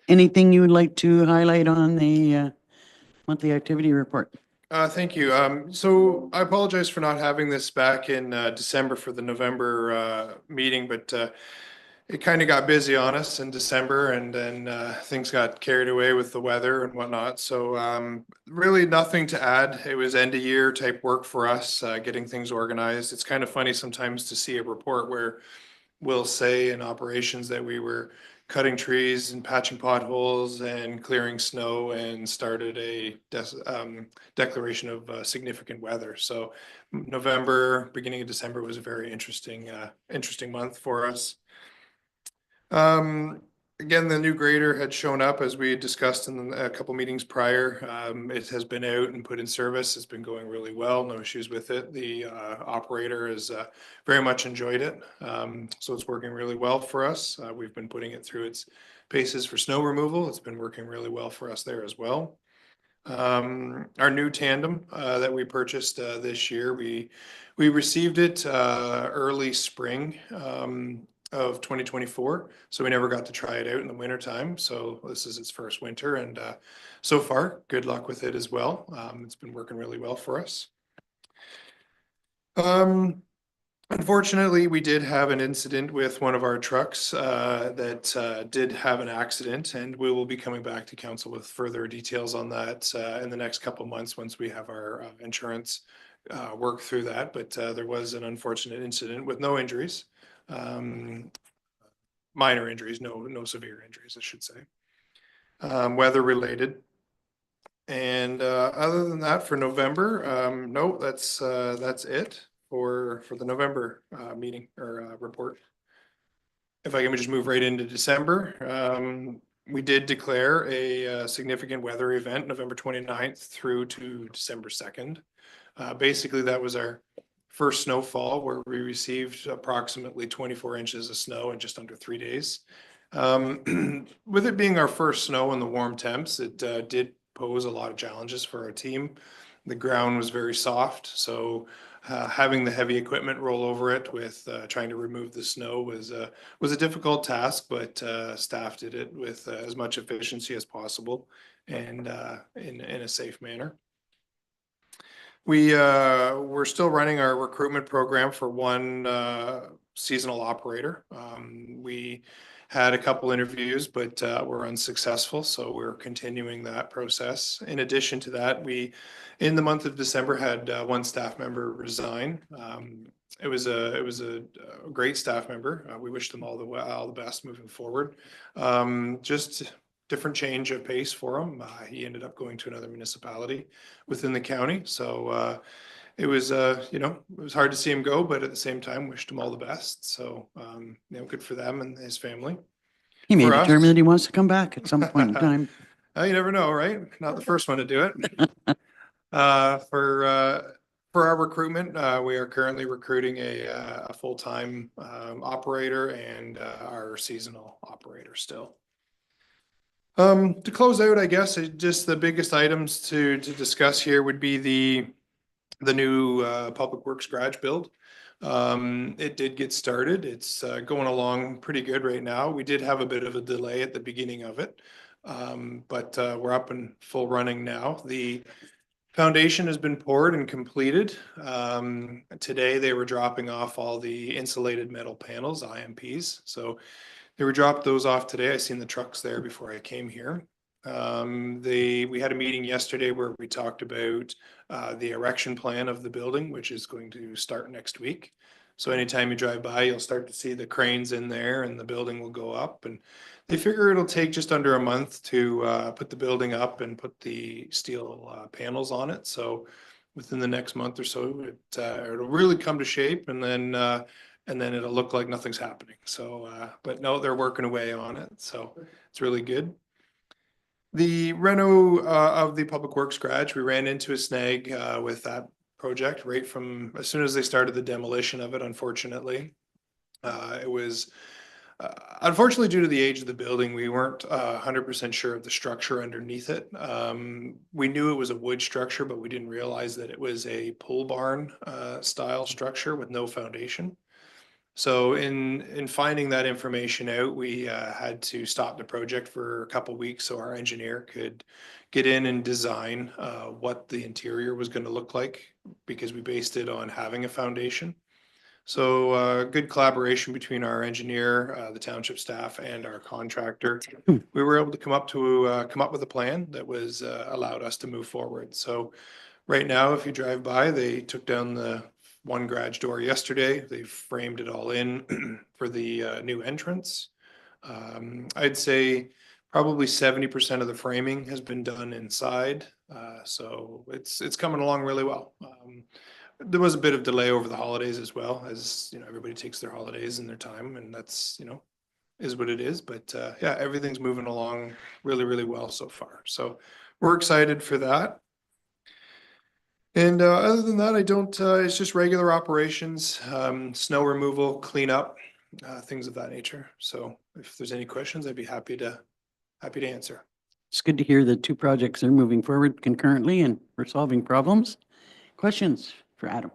anything you would like to highlight on the monthly activity report? Thank you. So I apologize for not having this back in December for the November meeting, but it kind of got busy on us in December, and then things got carried away with the weather and whatnot. So really nothing to add. It was end of year type work for us, getting things organized. It's kind of funny sometimes to see a report where we'll say in operations that we were cutting trees and patching potholes and clearing snow and started a declaration of significant weather. So November, beginning of December was a very interesting month for us. Again, the new grader had shown up as we had discussed in a couple meetings prior. It has been out and put in service. It's been going really well. No issues with it. The operator has very much enjoyed it. So it's working really well for us. We've been putting it through its paces for snow removal. It's been working really well for us there as well. Our new tandem that we purchased this year, we received it early spring of 2024. So we never got to try it out in the winter time. So this is its first winter, and so far, good luck with it as well. It's been working really well for us. Unfortunately, we did have an incident with one of our trucks that did have an accident, and we will be coming back to council with further details on that in the next couple of months once we have our insurance work through that. But there was an unfortunate incident with no injuries. Minor injuries, no severe injuries, I should say. Weather related. And other than that, for November, no, that's it for the November meeting or report. If I can just move right into December, we did declare a significant weather event November 29th through to December 2nd. Basically, that was our first snowfall where we received approximately 24 inches of snow in just under 3 days. With it being our first snow in the warm temps, it did pose a lot of challenges for our team. The ground was very soft, so having the heavy equipment roll over it with trying to remove the snow was a difficult task, but staff did it with as much efficiency as possible and in a safe manner. We're still running our recruitment program for one seasonal operator. We had a couple interviews, but were unsuccessful, so we're continuing that process. In addition to that, we, in the month of December, had one staff member resign. It was a great staff member. We wish them all the best moving forward. Just different change of pace for him. He ended up going to another municipality within the county. So it was, it was hard to see him go, but at the same time, wished him all the best. So, good for them and his family. He may For us- determine that he wants to come back at some point in time. You never know, right? Not the first one to do it. For our recruitment, we are currently recruiting a full-time operator and our seasonal operator still. To close out, I guess, just the biggest items to discuss here would be the new Public Works garage build. It did get started. It's going along pretty good right now. We did have a bit of a delay at the beginning of it, but we're up and full running now. The foundation has been poured and completed. Today they were dropping off all the insulated metal panels, IMPs. So they were dropped those off today. I seen the trucks there before I came here. We had a meeting yesterday where we talked about the erection plan of the building, which is going to start next week. So anytime you drive by, you'll start to see the cranes in there and the building will go up. And they figure it'll take just under a month to put the building up and put the steel panels on it. So within the next month or so, it'll really come to shape, and then it'll look like nothing's happening. So, but no, they're working away on it. So it's really good. The reno of the Public Works garage, we ran into a snag with that project right from as soon as they started the demolition of it, unfortunately. It was unfortunately due to the age of the building, we weren't 100% sure of the structure underneath it. We knew it was a wood structure, but we didn't realize that it was a pole barn style structure with no foundation. So in finding that information out, we had to stop the project for a couple weeks so our engineer could get in and design what the interior was going to look like, because we based it on having a foundation. So good collaboration between our engineer, the township staff, and our contractor. We were able to come up with a plan that was allowed us to move forward. So right now, if you drive by, they took down the one garage door yesterday. They framed it all in for the new entrance. I'd say probably 70% of the framing has been done inside. So it's coming along really well. There was a bit of delay over the holidays as well, as you know, everybody takes their holidays and their time, and that's, you know, is what it is. But yeah, everything's moving along really, really well so far. So we're excited for that. And other than that, I don't, it's just regular operations, snow removal, cleanup, things of that nature. So if there's any questions, I'd be happy to answer. It's good to hear that two projects are moving forward concurrently and we're solving problems. Questions for Adam?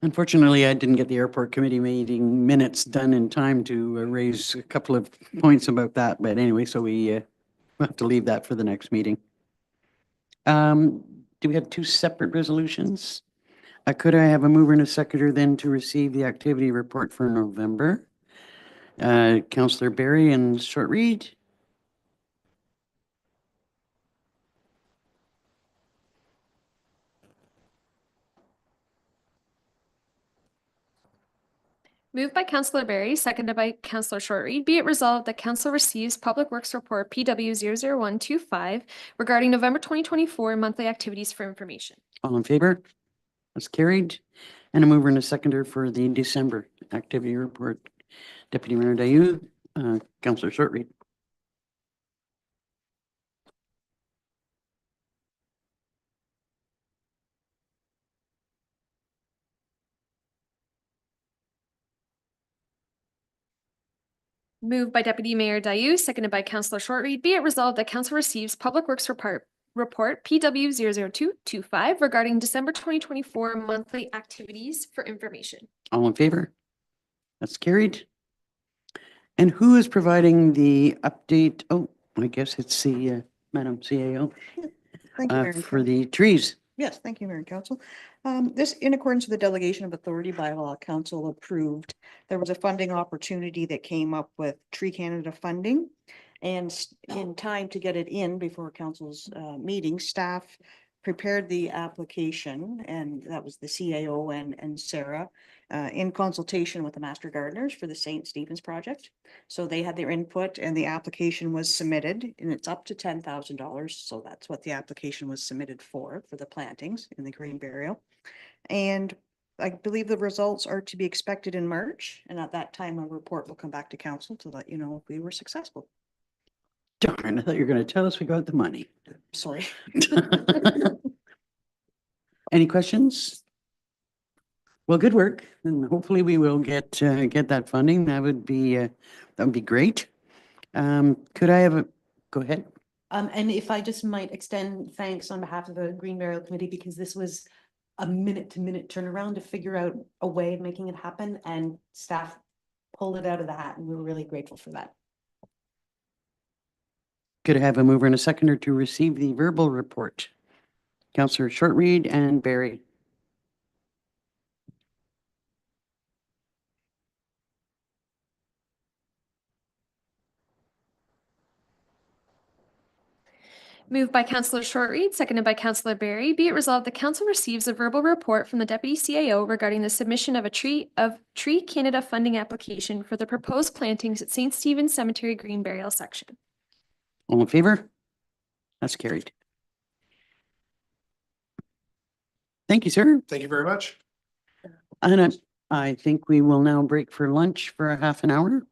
Unfortunately, I didn't get the airport committee meeting minutes done in time to raise a couple of points about that. But anyway, so we have to leave that for the next meeting. Do we have two separate resolutions? Could I have a mover and a seconder then to receive the activity report for November? Councillor Barry and Short Read. Moved by Councillor Barry, seconded by Councillor Shortreed. Be it resolved that Council receives Public Works Report PW 00125 regarding November 2024 monthly activities for information. All in favor? That's carried. And a mover and a seconder for the December activity report. Deputy Mayor Dayu, Councillor Shortreed. Moved by Deputy Mayor Dayu, seconded by Councillor Shortreed. Be it resolved that Council receives Public Works Report PW 00225 regarding December 2024 monthly activities for information. All in favor? That's carried. And who is providing the update? Oh, I guess it's the Madam CAO Thank you, Mayor. and for Council. the trees. Yes, thank you, Mayor and Council. This, in accordance with the delegation of authority bylaw, Council approved. There was a funding opportunity that came up with Tree Canada funding. And in time to get it in before Council's meeting, staff prepared the application, and that was the CAO and Sarah in consultation with the Master Gardeners for the St. Stephen's project. So they had their input and the application was submitted, and it's up to $10,000. So that's what the application was submitted for the plantings in the green burial. And I believe the results are to be expected in March. And at that time, a report will come back to council to let you know if we were successful. Darn, I thought you were going to tell us we got the money. Sorry. Any questions? Well, good work, and hopefully we will get that funding. That would be great. Could I have go ahead? And if I just might extend thanks on behalf of the Green Burial Committee, because this was a minute-to-minute turnaround to figure out a way of making it happen, and staff pulled it out of the hat, and we were really grateful for that. Could I have a mover and a seconder to receive the verbal report? Councillor Shortreed and Barry. Moved by Councillor Shortreed, seconded by Councillor Barry. Be it resolved that Council receives a verbal report from the Deputy CAO regarding the submission of a Tree Canada funding application for the proposed plantings at St. Stephen's Cemetery Green Burial Section. All in favor? That's carried. Thank you, sir. Thank you very much. And I think we will now break for lunch for a half an hour.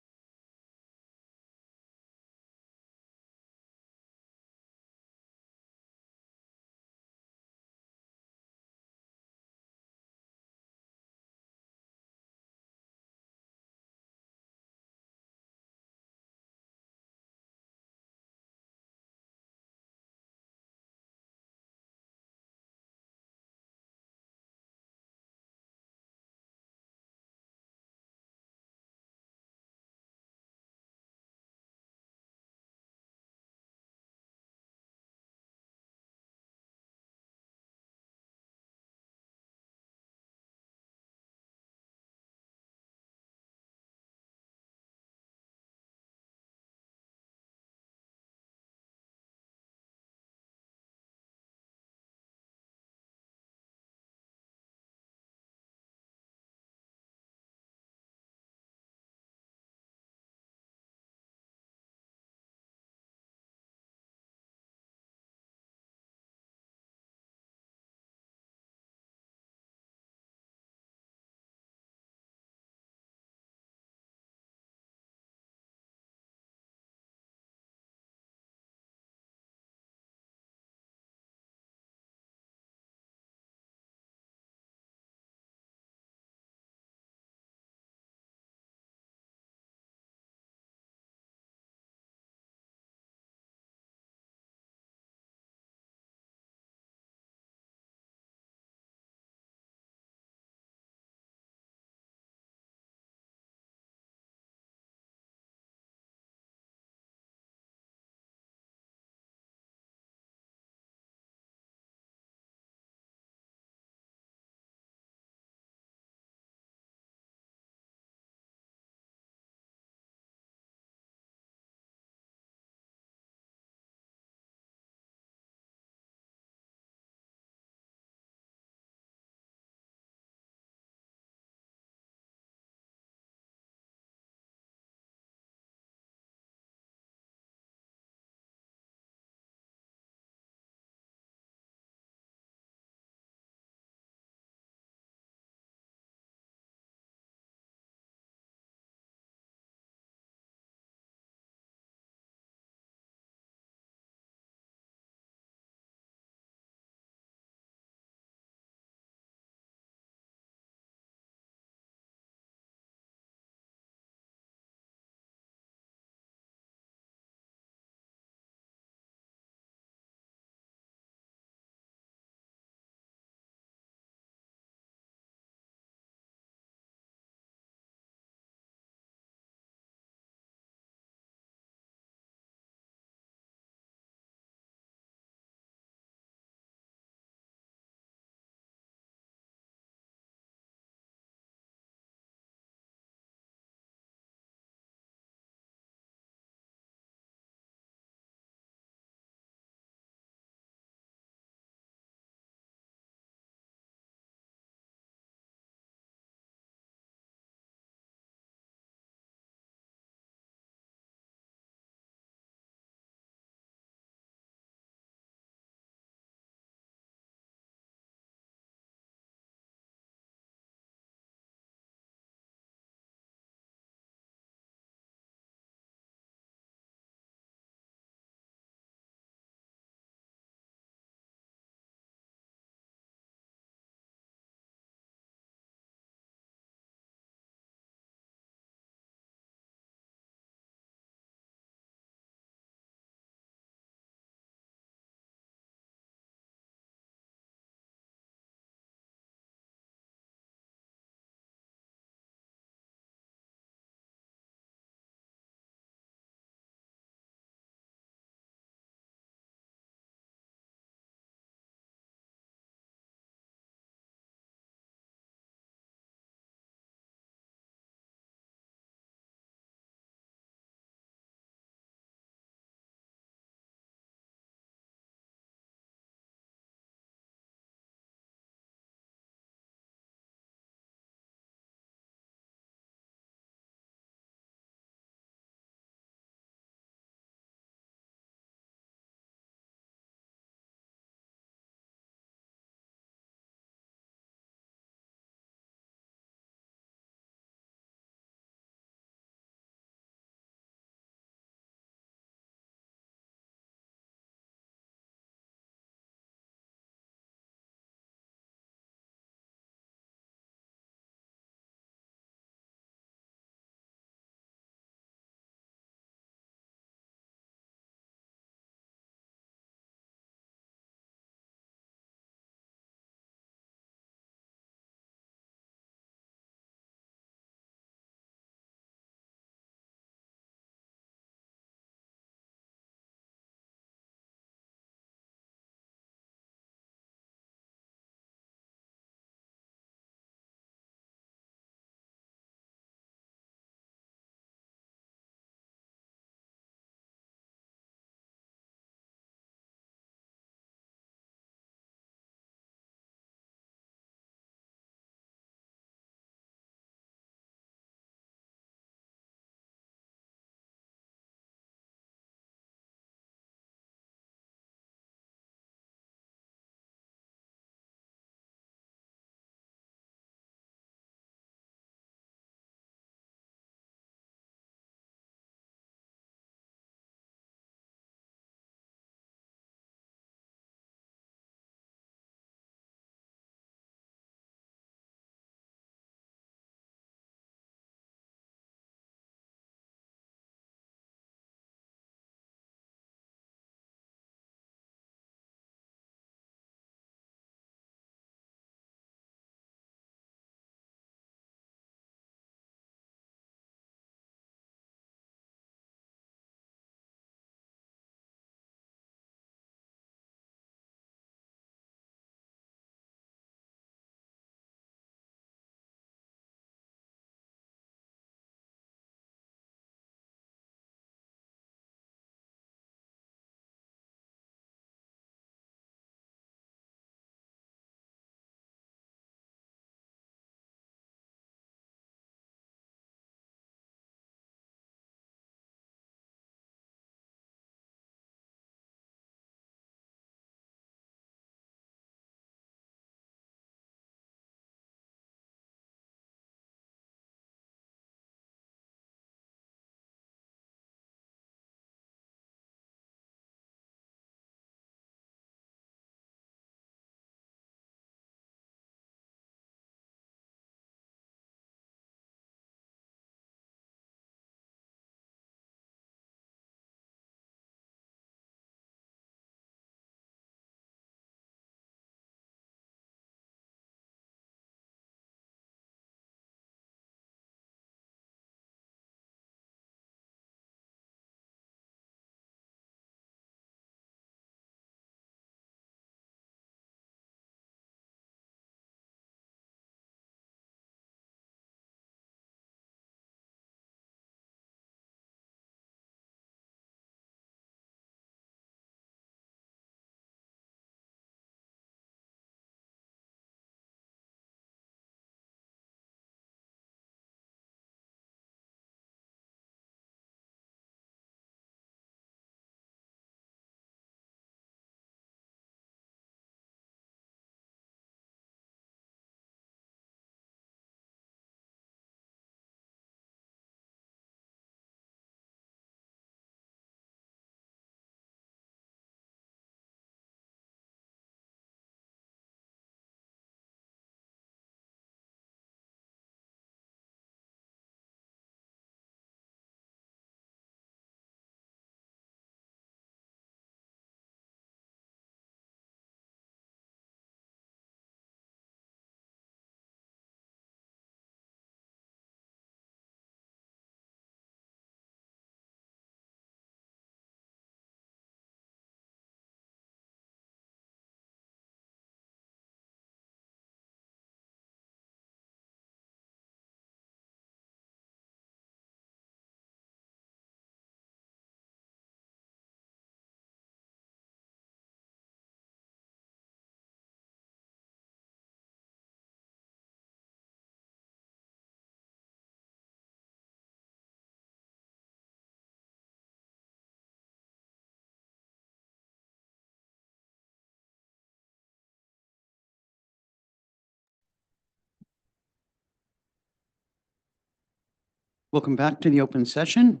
Welcome back to the open session.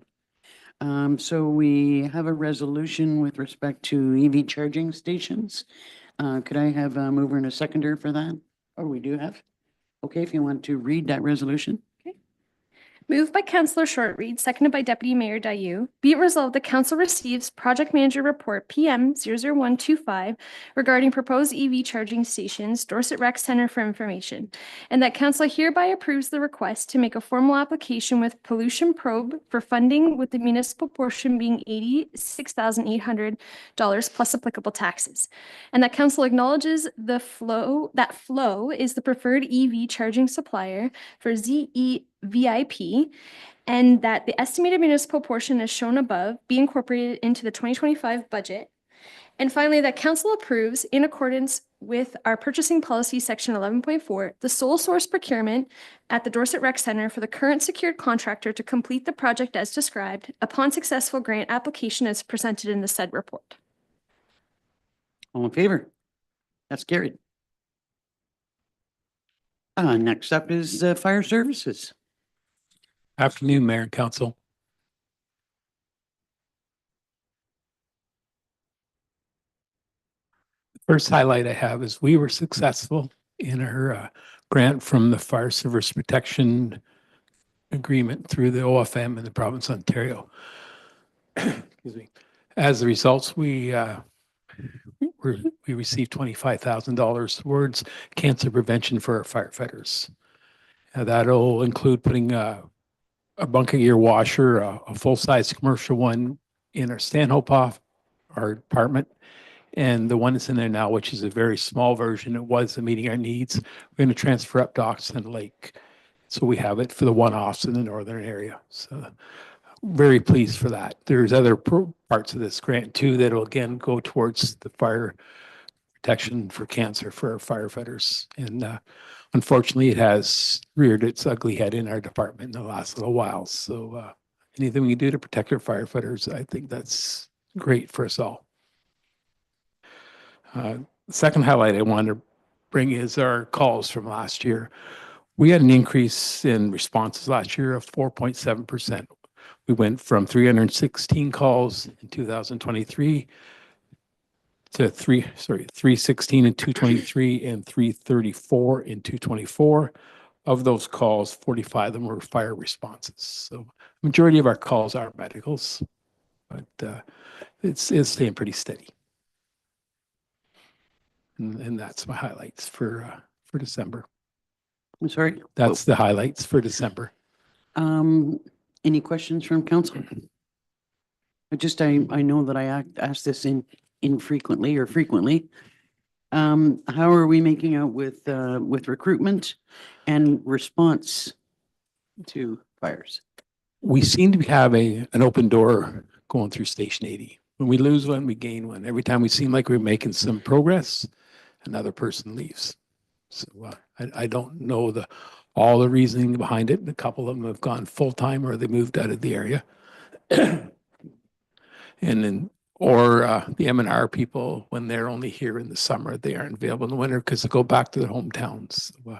So we have a resolution with respect to EV charging stations. Could I have a mover and a seconder for that? Oh, we do have? Okay, if you want to read that resolution. Moved by Councillor Short-Reed, seconded by Deputy Mayor Dayu. Be it resolved, the council receives Project Manager Report PM 00125 regarding proposed EV charging stations, Dorset Rec Center for information, and that council hereby approves the request to make a formal application with Pollution Probe for funding, with the municipal portion being $86,800 plus applicable taxes, and that council acknowledges that Flow is the preferred EV charging supplier for ZE VIP, and that the estimated municipal portion as shown above be incorporated into the 2025 budget. And finally, that council approves, in accordance with our purchasing policy section 11.4, the sole source procurement at the Dorset Rec Center for the current secured contractor to complete the project as described upon successful grant application as presented in the said report. All in favor? That's carried. Next up is fire services. Afternoon, Mayor and Council. The first highlight I have is we were successful in our grant from the Fire Service Protection Agreement through the OFM in the province of Ontario. Excuse me. As a result, we received $25,000 towards cancer prevention for our firefighters. That'll include putting a bunker gear washer, a full-size commercial one in our Stanhope off our apartment, and the one that's in there now, which is a very small version. It was meeting our needs. We're going to transfer up to Oxton Lake, so we have it for the one-offs in the northern area. So very pleased for that. There's other parts of this grant too that will again go towards the fire protection for cancer for our firefighters. And unfortunately, it has reared its ugly head in our department in the last little while. So anything we can do to protect our firefighters, I think that's great for us all. The second highlight I want to bring is our calls from last year. We had an increase in responses last year of 4.7%. We went from 316 calls in 2023 to 316 in 223 and 334 in 224. Of those calls, 45 of them were fire responses. So majority of our calls are medicals, but it's staying pretty steady. And that's my highlights for December. I'm sorry. That's the highlights for December. Any questions from council? I know that I asked this infrequently or frequently. How are we making out with recruitment and response to fires? We seem to have an open door going through Station 80. When we lose one, we gain one. Every time we seem like we're making some progress, another person leaves. So I don't know all the reasoning behind it. A couple of them have gone full-time or they moved out of the area. And then, or the M&R people, when they're only here in the summer, they aren't available in the winter because they go back to their hometowns. So,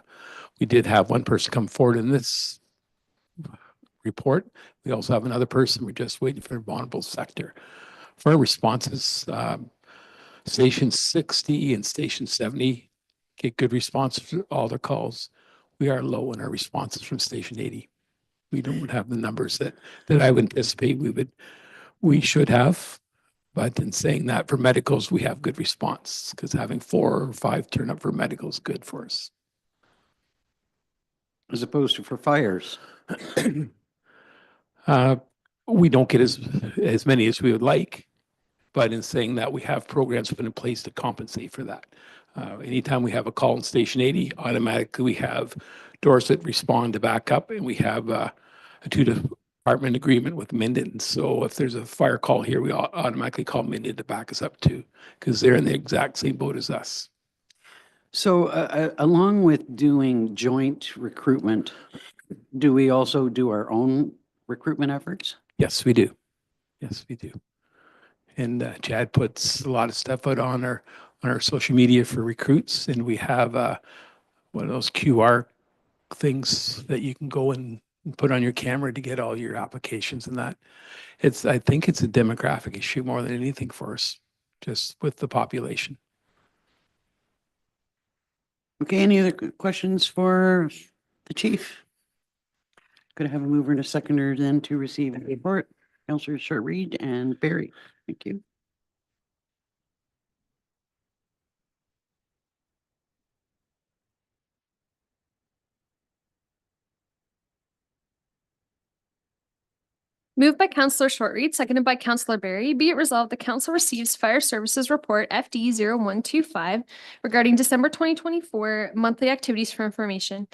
we did have one person come forward in this report. We also have another person. We're just waiting for a vulnerable sector. For our responses, Station 60 and Station 70 get good responses to all their calls. We are low in our responses from Station 80. We don't have the numbers that I would anticipate we should have. But in saying that, for medicals, we have good response because having 4 or 5 turn up for medical is good for us. As opposed to for fires? We don't get as many as we would like, but in saying that, we have programs put in place to compensate for that. Anytime we have a call in Station 80, automatically we have Dorset respond to back up, and we have a 2-department agreement with Minden. So if there's a fire call here, we automatically call Minden to back us up too, because they're in the exact same boat as us. So along with doing joint recruitment, do we also do our own recruitment efforts? Yes, we do. Yes, we do. And Chad puts a lot of stuff out on our social media for recruits, and we have one of those QR things that you can go and and put on your camera to get all your applications and that. I think it's a demographic issue more than anything for us, just with the population. Okay, any other questions for the chief? Could I have a mover and a seconder then to receive a report? Councillor Short-Reed and Barry, thank you. Moved by Councillor Short-Reed, seconded by Councillor Barry. Be it resolved, the council receives Fire Services Report FD 0125 regarding December 2024 monthly activities for information.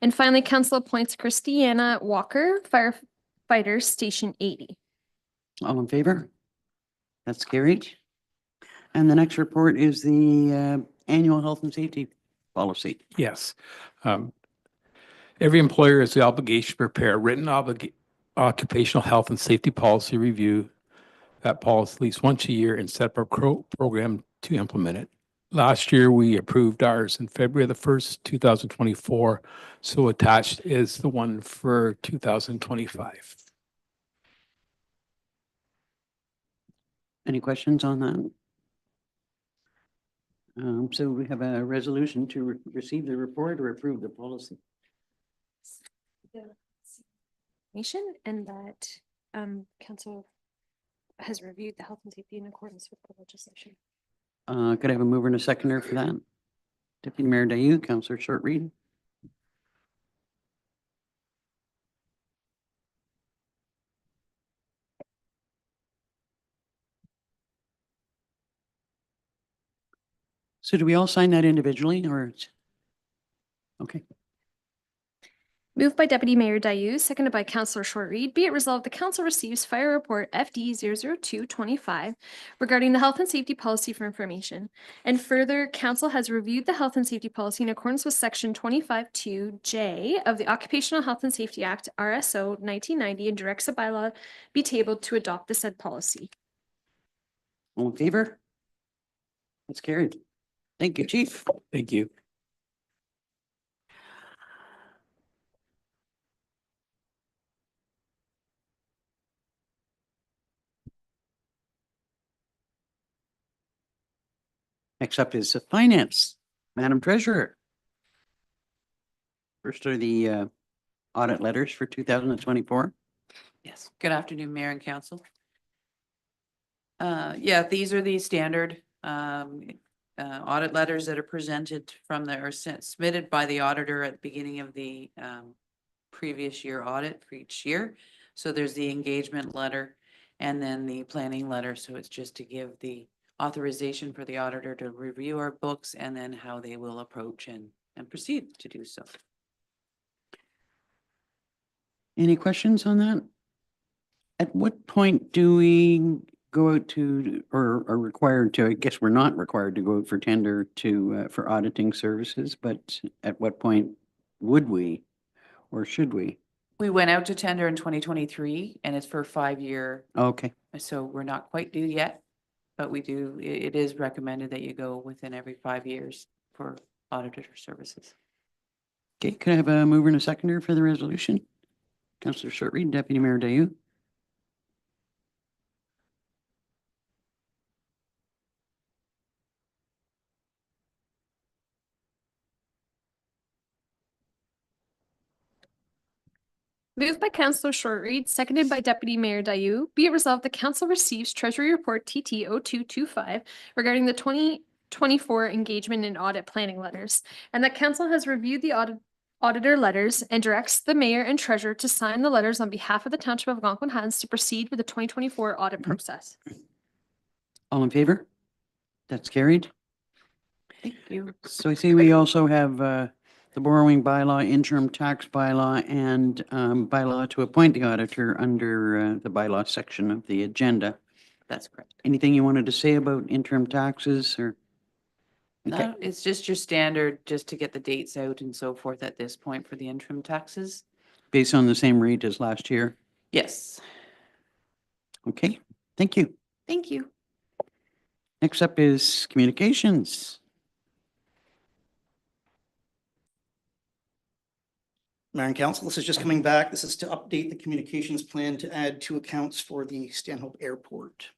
And finally, council appoints Christiana Walker, firefighter Station 80. All in favor? That's carried. And the next report is the annual health and safety policy. Yes. Every employer has the obligation to prepare a written occupational health and safety policy review that policy at least once a year and set up a program to implement it. Last year, we approved ours in February the 1st, 2024. So attached is the one for 2025. Any questions on that? So we have a resolution to receive the report or approve the policy. Nation and that council has reviewed the health and safety in accordance with the legislation. Could I have a mover and a seconder for that? Deputy Mayor Dayu, Councillor Short-Reed. So do we all sign that individually or? Okay. Moved by Deputy Mayor Dayu, seconded by Councillor Short-Reed. Be it resolved, the council receives Fire Report FD 00225 regarding the health and safety policy for information. And further, council has reviewed the health and safety policy in accordance with Section 25(2)J of the Occupational Health and Safety Act, RSO 1990, and directs a bylaw be tabled to adopt the said policy. All in favor? That's carried. Thank you, Chief. Thank you. Next up is Finance. Madam Treasurer. First are the audit letters for 2024. Yes, good afternoon, Mayor and Council. Yeah, these are the standard audit letters that are presented from or submitted by the auditor at the beginning of the previous year audit for each year. So there's the engagement letter and then the planning letter. So it's just to give the authorization for the auditor to review our books and then how they will approach and proceed to do so. Any questions on that? At what point do we go out to, or are required to, I guess we're not required to go out for tender to, for auditing services, but at what point would we, or should we? We went out to tender in 2023 and it's for a 5-year. Okay, So we're not quite due yet, but we do, it is recommended that you go within every 5 years for auditor services. okay, could I have a mover and a seconder for the resolution? Councillor Short-Reed, Deputy Mayor Dayu. Moved by Councillor Short-Reed, seconded by Deputy Mayor Dayu. Be it resolved, the council receives Treasury Report TT 0225 regarding the 2024 engagement and audit planning letters, and that council has reviewed the auditor letters and directs the mayor and treasurer to sign the letters on behalf of the Township of Algonquin Highlands to proceed with the 2024 audit process. All in favor? That's carried. Thank you. So I see we also have the borrowing bylaw, interim tax bylaw, and bylaw to appoint the auditor under the bylaw section of the agenda. That's correct. Anything you wanted to say about interim taxes or? Okay. No, it's just your standard, just to get the dates out and so forth at this point for the interim taxes. Based on the same rate as last year? Yes. Okay, thank you. Thank you. Next up is communications. Mayor and Council, this is just coming back. This is to update the communications plan to add 2 accounts for the Stanhope Airport.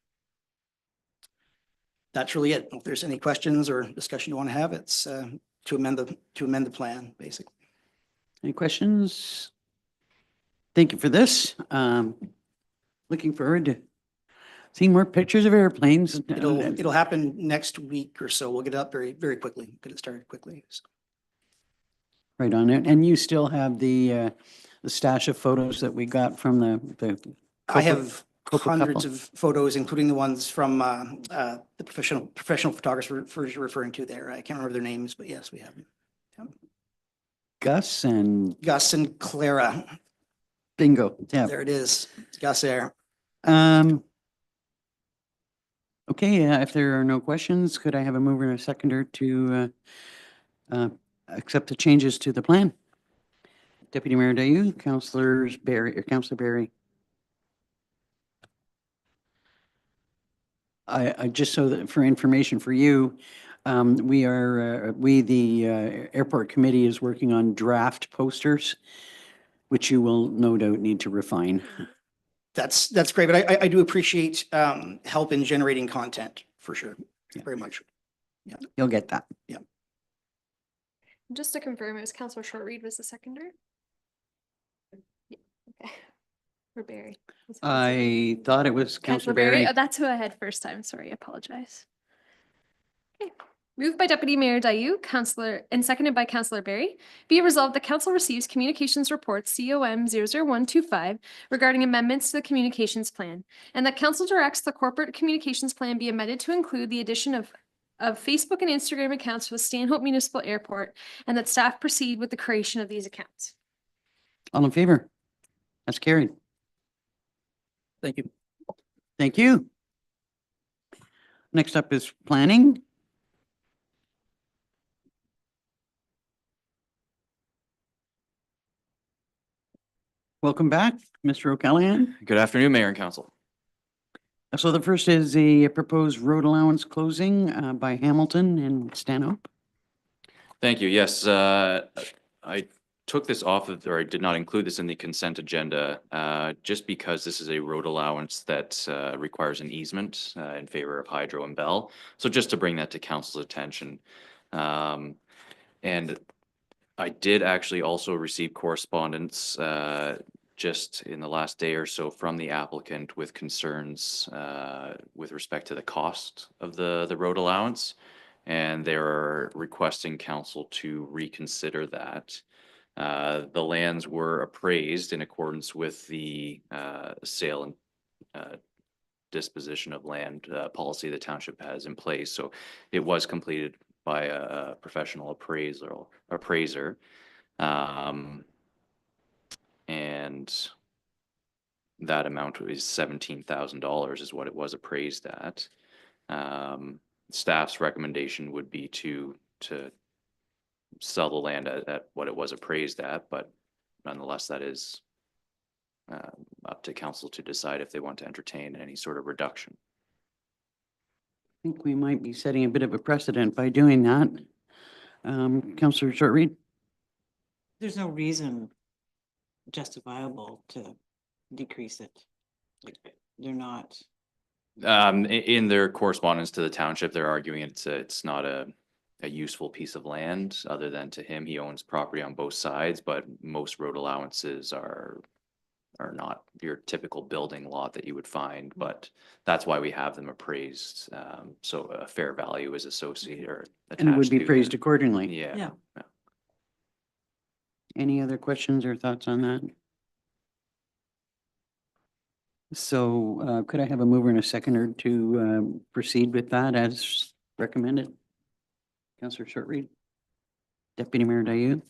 That's really it. If there's any questions or discussion you want to have, it's to amend the plan, basically. Any questions? Thank you for this. Looking forward to seeing more pictures of airplanes. It'll happen next week or so. We'll get it up very, very quickly, get it started quickly. So. Right on it. And you still have the stash of photos that we got from the I have couple. hundreds of photos, including the ones from the professional photographers you're referring to there. I can't remember their names, but yes, we have them. Yep. Gus and Clara. Bingo. Yeah. There it is. Gus there. Okay, if there are no questions, could I have a mover and a seconder to accept the changes to the plan? Deputy Mayor Dayu, Councillor Barry. I just so that for information for you, the airport committee is working on draft posters, which you will no doubt need to refine. That's great, but I do appreciate help in generating content for sure. Very much. Yeah. You'll get that. Yeah. Just to confirm, it was Councillor Short-Reed was the seconder? Yeah, okay. For Barry. I thought it was Councillor Barry. Oh, that's who I had first time. Sorry, I apologize. Okay. Moved by Deputy Mayor Dayu, and seconded by Councillor Barry. Be it resolved, the council receives communications report COM 00125 regarding amendments to the communications plan, and that council directs the corporate communications plan be amended to include the addition of Facebook and Instagram accounts for the Stanhope Municipal Airport, and that staff proceed with the creation of these accounts. All in favor? That's carried. Thank you. Thank you. Next up is planning. Welcome back, Mr. O'Callaghan. Good afternoon, Mayor and Council. So the first is the proposed road allowance closing by Hamilton and Stanhope. Thank you. Yes, I took this off of, or I did not include this in the consent agenda, just because this is a road allowance that requires an easement in favor of Hydro and Bell. So just to bring that to council's attention. And I did actually also receive correspondence just in the last day or so from the applicant with concerns with respect to the cost of the road allowance. And they're requesting council to reconsider that. The lands were appraised in accordance with the sale and disposition of land policy the township has in place. So it was completed by a professional appraiser. And that amount is $17,000 is what it was appraised at. Staff's recommendation would be to sell the land at what it was appraised at, but nonetheless, that is up to council to decide if they want to entertain any sort of reduction. I think we might be setting a bit of a precedent by doing that. Councillor Short-Reed. There's no reason justifiable to decrease it. Like, they're not. In their correspondence to the township, they're arguing it's not a useful piece of land other than to him. He owns property on both sides, but most road allowances are not your typical building lot that you would find, but that's why we have them appraised. So a fair value is associated or And it would be attached to praised it. accordingly. Yeah. Any other questions or thoughts on that? So could I have a mover and a seconder to proceed with that as recommended? Councillor Short-Reed. Deputy Mayor Dayu.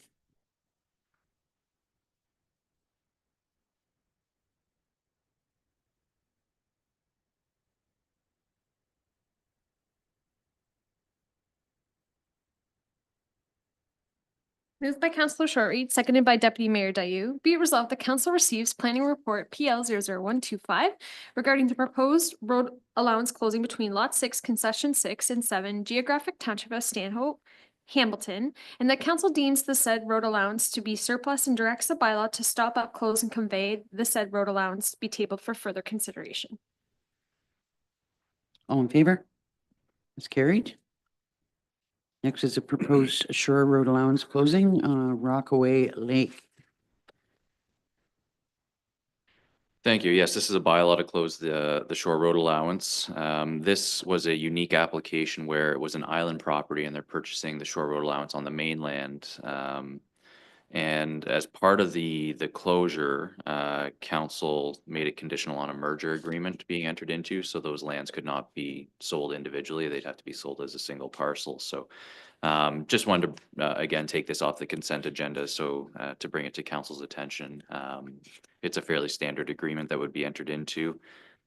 Moved by Councillor Short-Reed, seconded by Deputy Mayor Dayu. Be it resolved, the council receives planning report PL 00125 regarding the proposed road allowance closing between Lot 6, Concession 6 and 7, Geographic Township of Stanhope, Hamilton, and that council deems the said road allowance to be surplus and directs the bylaw to stop up, close, and convey the said road allowance be tabled for further consideration. All in favor? That's carried. Next is a proposed shore road allowance closing, Rockaway Lake. Thank you. Yes, this is a bylaw to close the shore road allowance. This was a unique application where it was an island property and they're purchasing the shore road allowance on the mainland. And as part of the closure, council made it conditional on a merger agreement being entered into, so those lands could not be sold individually. They'd have to be sold as a single parcel. So just wanted to, again, take this off the consent agenda, so to bring it to council's attention. It's a fairly standard agreement that would be entered into,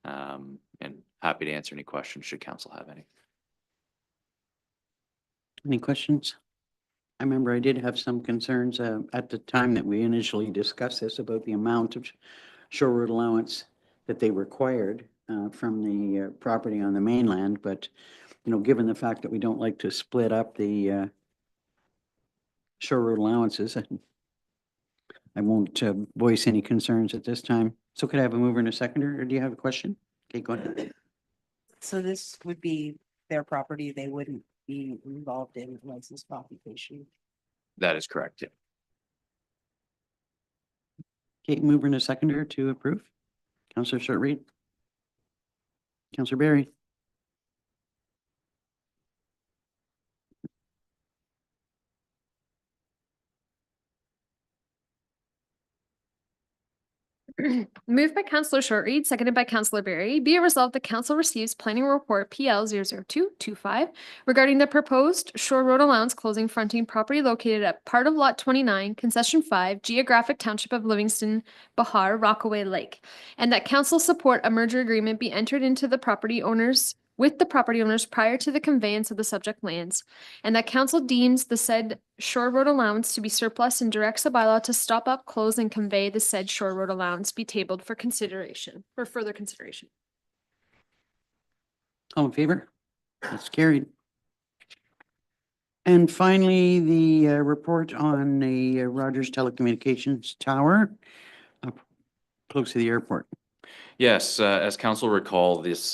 and happy to answer any questions should council have any. Any questions? I remember I did have some concerns at the time that we initially discussed this about the amount of shore road allowance that they required from the property on the mainland, but you know, given the fact that we don't like to split up the shore road allowances, I won't voice any concerns at this time. So could I have a mover and a seconder, or do you have a question? Okay, go ahead. So this would be their property, they wouldn't be involved in licensed occupation. That is correct. Yeah. Okay, mover and a seconder to approve. Councillor Short-Reed. Councillor Barry. Moved by Councillor Short-Reed, seconded by Councillor Barry. Be it resolved, the council receives planning report PL 00225 regarding the proposed shore road allowance closing fronting property located at part of lot 29, concession 5, geographic township of Livingston, Bahar, Rockaway Lake, and that council support a merger agreement be entered into the property owners with the property owners prior to the conveyance of the subject lands, and that council deems the said shore road allowance to be surplus and directs the bylaw to stop up, close, and convey the said shore road allowance be tabled for consideration, for further consideration. All in favor? That's carried. And finally, the report on the Rogers Telecommunications Tower up close to the airport. Yes, as council recall, this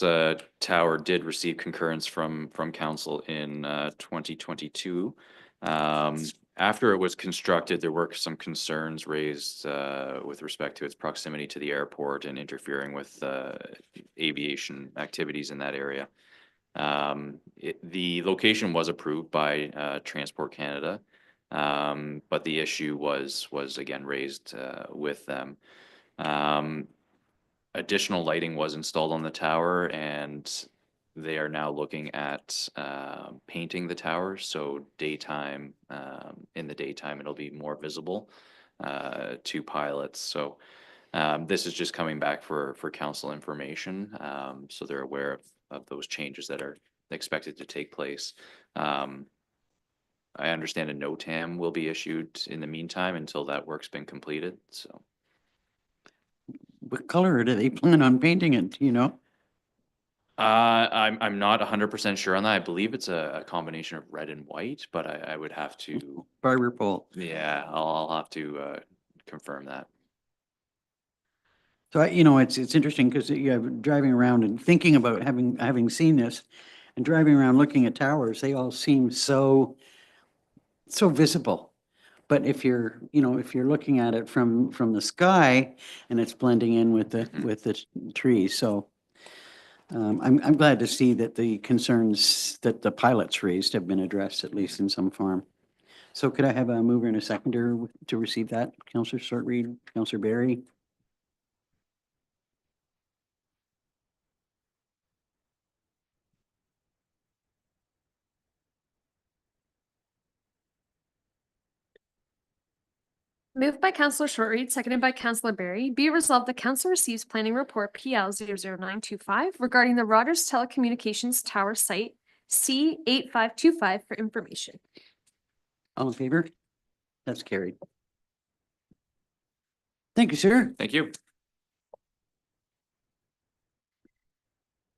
tower did receive concurrence from council in 2022. After it was constructed, there were some concerns raised with respect to its proximity to the airport and interfering with aviation activities in that area. The location was approved by Transport Canada, but the issue was again raised with them. Additional lighting was installed on the tower, and they are now looking at painting the tower. So daytime, in the daytime, it'll be more visible to pilots. So this is just coming back for council information. So they're aware of those changes that are expected to take place. I understand a NOTAM will be issued in the meantime until that work's been completed. So. What color do they plan on painting it, do you know? I'm not 100% sure on that. I believe it's a combination of red and white, but I would have to. Barber pole. Yeah, I'll have to confirm that. So, you know, it's interesting because you're driving around and thinking about having seen this and driving around looking at towers, they all seem so visible. But if you're, you know, if you're looking at it from the sky and it's blending in with the trees, so I'm glad to see that the concerns that the pilots raised have been addressed, at least in some form. So could I have a mover and a seconder to receive that? Councillor Short-Reed, Councillor Barry. Moved by Councillor Short-Reed, seconded by Councillor Barry. Be it resolved, the council receives planning report PL 00925 regarding the Rogers Telecommunications Tower Site C8525 for information. All in favor? That's carried. Thank you, sir. Thank you.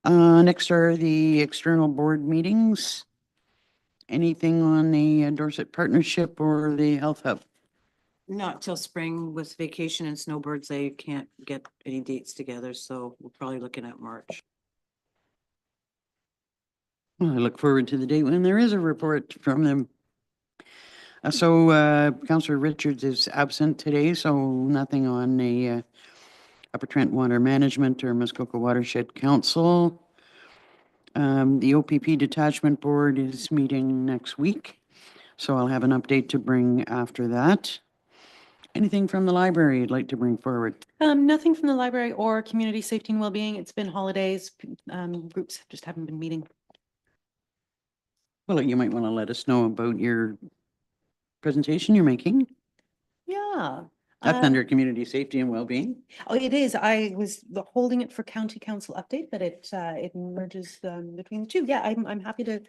Next are the external board meetings. Anything on the Dorset Partnership or the Health Hub? Not till spring with vacation and snowbirds, they can't get any dates together, so we're probably looking at March. Well, I look forward to the date when there is a report from them. Councillor Richards is absent today, so nothing on the Upper Trent Water Management or Muskoka Watershed Council. The OPP Detachment Board is meeting next week, so I'll have an update to bring after that. Anything from the library you'd like to bring forward? Nothing from the library or community safety and well-being. It's been holidays. Groups just haven't been meeting. Well, you might want to let us know about your presentation you're making. Yeah. That's under community safety and well-being. Oh, it is. I was holding it for county council update, but it merges between the two. Yeah, I'm happy to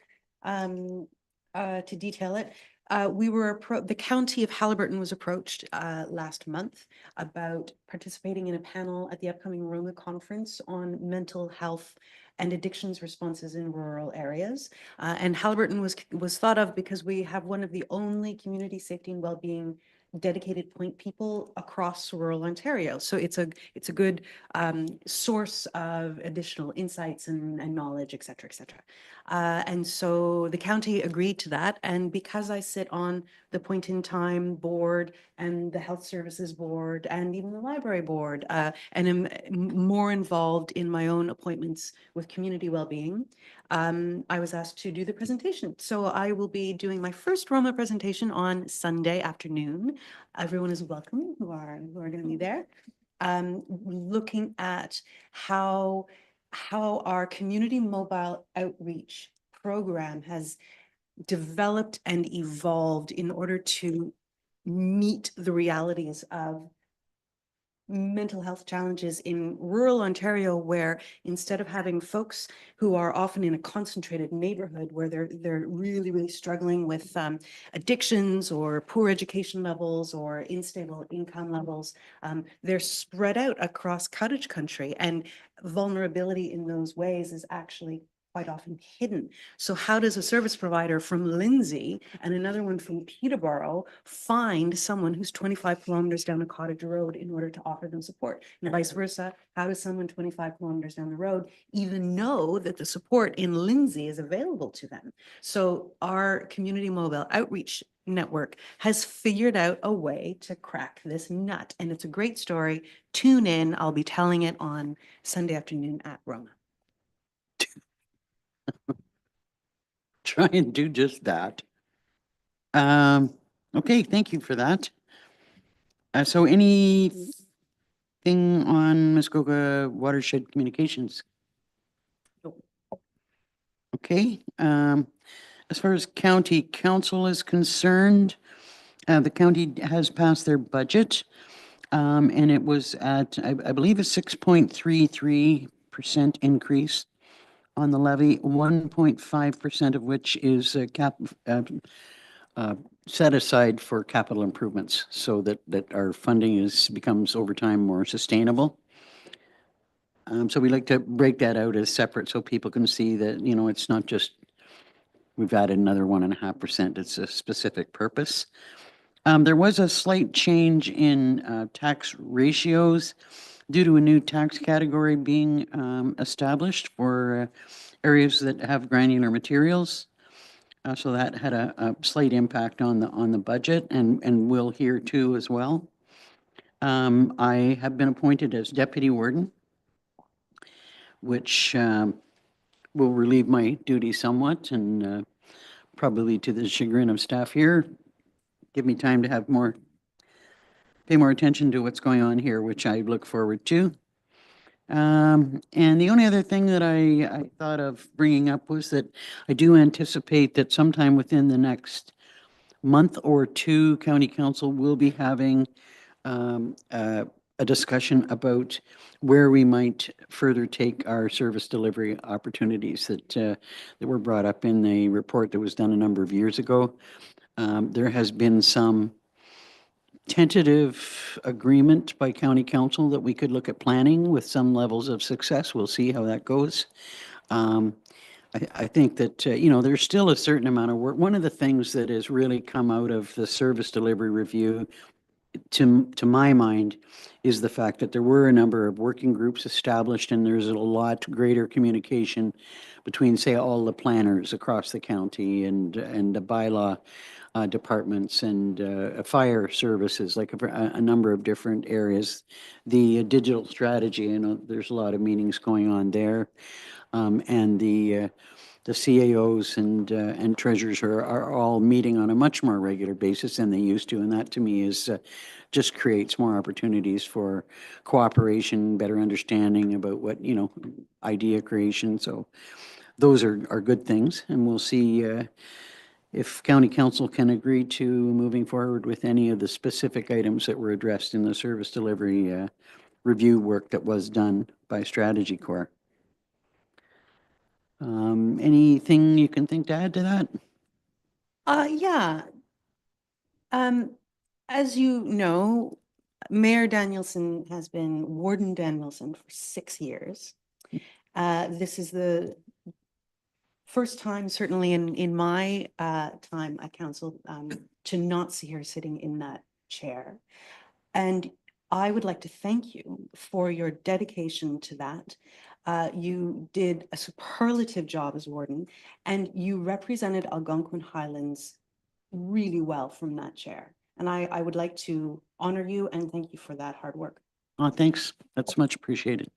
detail it. The county of Haliburton was approached last month about participating in a panel at the upcoming Roma conference on mental health and addictions responses in rural areas. And Haliburton was thought of because we have one of the only community safety and well-being dedicated point people across rural Ontario. So it's a good source of additional insights and knowledge, et cetera, et cetera. And so the county agreed to that. And because I sit on the point in time board and the health services board and even the library board, and am more involved in my own appointments with community well-being, I was asked to do the presentation. So I will be doing my first Roma presentation on Sunday afternoon. Everyone is welcome who are going to be there. Looking at how our community mobile outreach program has developed and evolved in order to meet the realities of mental health challenges in rural Ontario, where instead of having folks who are often in a concentrated neighborhood where they're really struggling with addictions or poor education levels or unstable income levels, they're spread out across cottage country, and vulnerability in those ways is actually quite often hidden. So how does a service provider from Lindsay and another one from Peterborough find someone who's 25 kilometers down a cottage road in order to offer them support? And vice versa, how does someone 25 kilometers down the road even know that the support in Lindsay is available to them? So our community mobile outreach network has figured out a way to crack this nut, and it's a great story. Tune in. I'll be telling it on Sunday afternoon at Roma. Try and do just that. Okay, thank you for that. So anything on Muskoka Watershed Communications? Okay, as far as county council is concerned, the county has passed their budget, and it was at, I believe, a 6.33% increase on the levy, 1.5% of which is set aside for capital improvements, so that our funding becomes over time more sustainable. So we like to break that out as separate so people can see that, it's not just we've added another 1.5%, it's a specific purpose. There was a slight change in tax ratios due to a new tax category being established for areas that have granular materials. So that had a slight impact on the budget, and will here too as well. I have been appointed as deputy warden, which will relieve my duty somewhat, and probably to the chagrin of staff here, give me time to have pay more attention to what's going on here, which I look forward to. And the only other thing that I thought of bringing up was that I do anticipate that sometime within the next month or two, County Council will be having a discussion about where we might further take our service delivery opportunities that were brought up in the report that was done a number of years ago. There has been some tentative agreement by County Council that we could look at planning with some levels of success. We'll see how that goes. I think that, you know, there's still a certain amount of work. One of the things that has really come out of the service delivery review, to my mind, is the fact that there were a number of working groups established, and there's a lot greater communication between, say, all the planners across the county and the bylaw departments and fire services, like a number of different areas. The digital strategy, you know, there's a lot of meetings going on there. And the CAOs and treasurers are all meeting on a much more regular basis than they used to. And that, to me, is just creates more opportunities for cooperation, better understanding about what, you know, idea creation. So those are good things. And we'll see if county council can agree to moving forward with any of the specific items that were addressed in the service delivery review work that was done by Strategy Corps. Anything you can think to add to that? Yeah. As you know, Mayor Danielson has been Warden Danielson for 6 years. This is the first time, certainly in my time at council, to not see her sitting in that chair. And I would like to thank you for your dedication to that. You did a superlative job as warden, and you represented Algonquin Highlands really well from that chair. And I would like to honor you and thank you for that hard work. Oh, thanks. That's much appreciated.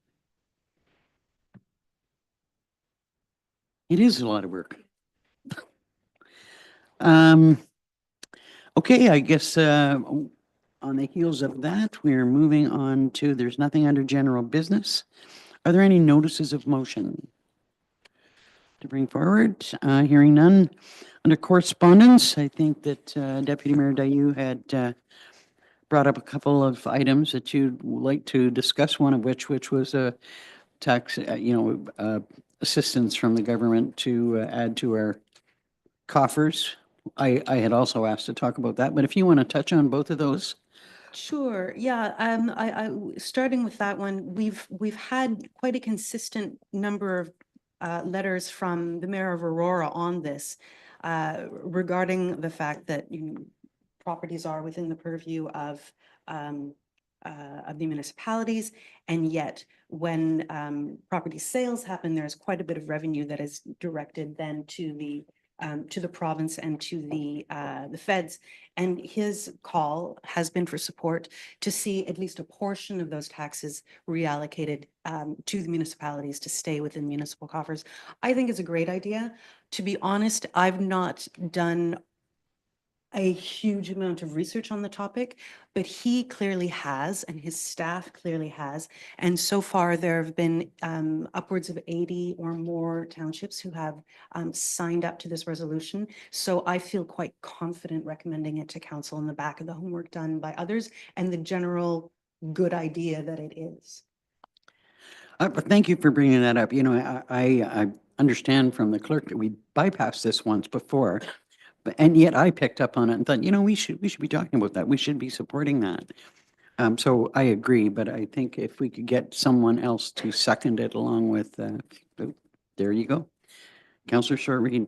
It is a lot of work. Okay, I guess on the heels of that, we're moving on to, there's nothing under general business. Are there any notices of motion to bring forward? Hearing none. Under correspondence, I think that Deputy Mayor Dayu had brought up a couple of items that you'd like to discuss, one of which was a tax, assistance from the government to add to our coffers. I had also asked to talk about that, but if you want to touch on both of those. Sure. Yeah. Starting with that one, we've had quite a consistent number of letters from the mayor of Aurora on this regarding the fact that properties are within the purview of the municipalities, and yet when property sales happen, there's quite a bit of revenue that is directed then to the province and to the feds. And his call has been for support to see at least a portion of those taxes reallocated to the municipalities to stay within municipal coffers. I think it's a great idea. To be honest, I've not done a huge amount of research on the topic, but he clearly has, and his staff clearly has. And so far, there have been upwards of 80 or more townships who have signed up to this resolution. So I feel quite confident recommending it to council on the back of the homework done by others and the general good idea that it is. Thank you for bringing that up. You know, I understand from the clerk that we bypassed this once before. And yet I picked up on it and thought, you know, we should be talking about that. We should be supporting that. So I agree, but I think if we could get someone else to second it along with, there you go. Councillor Short-Reed.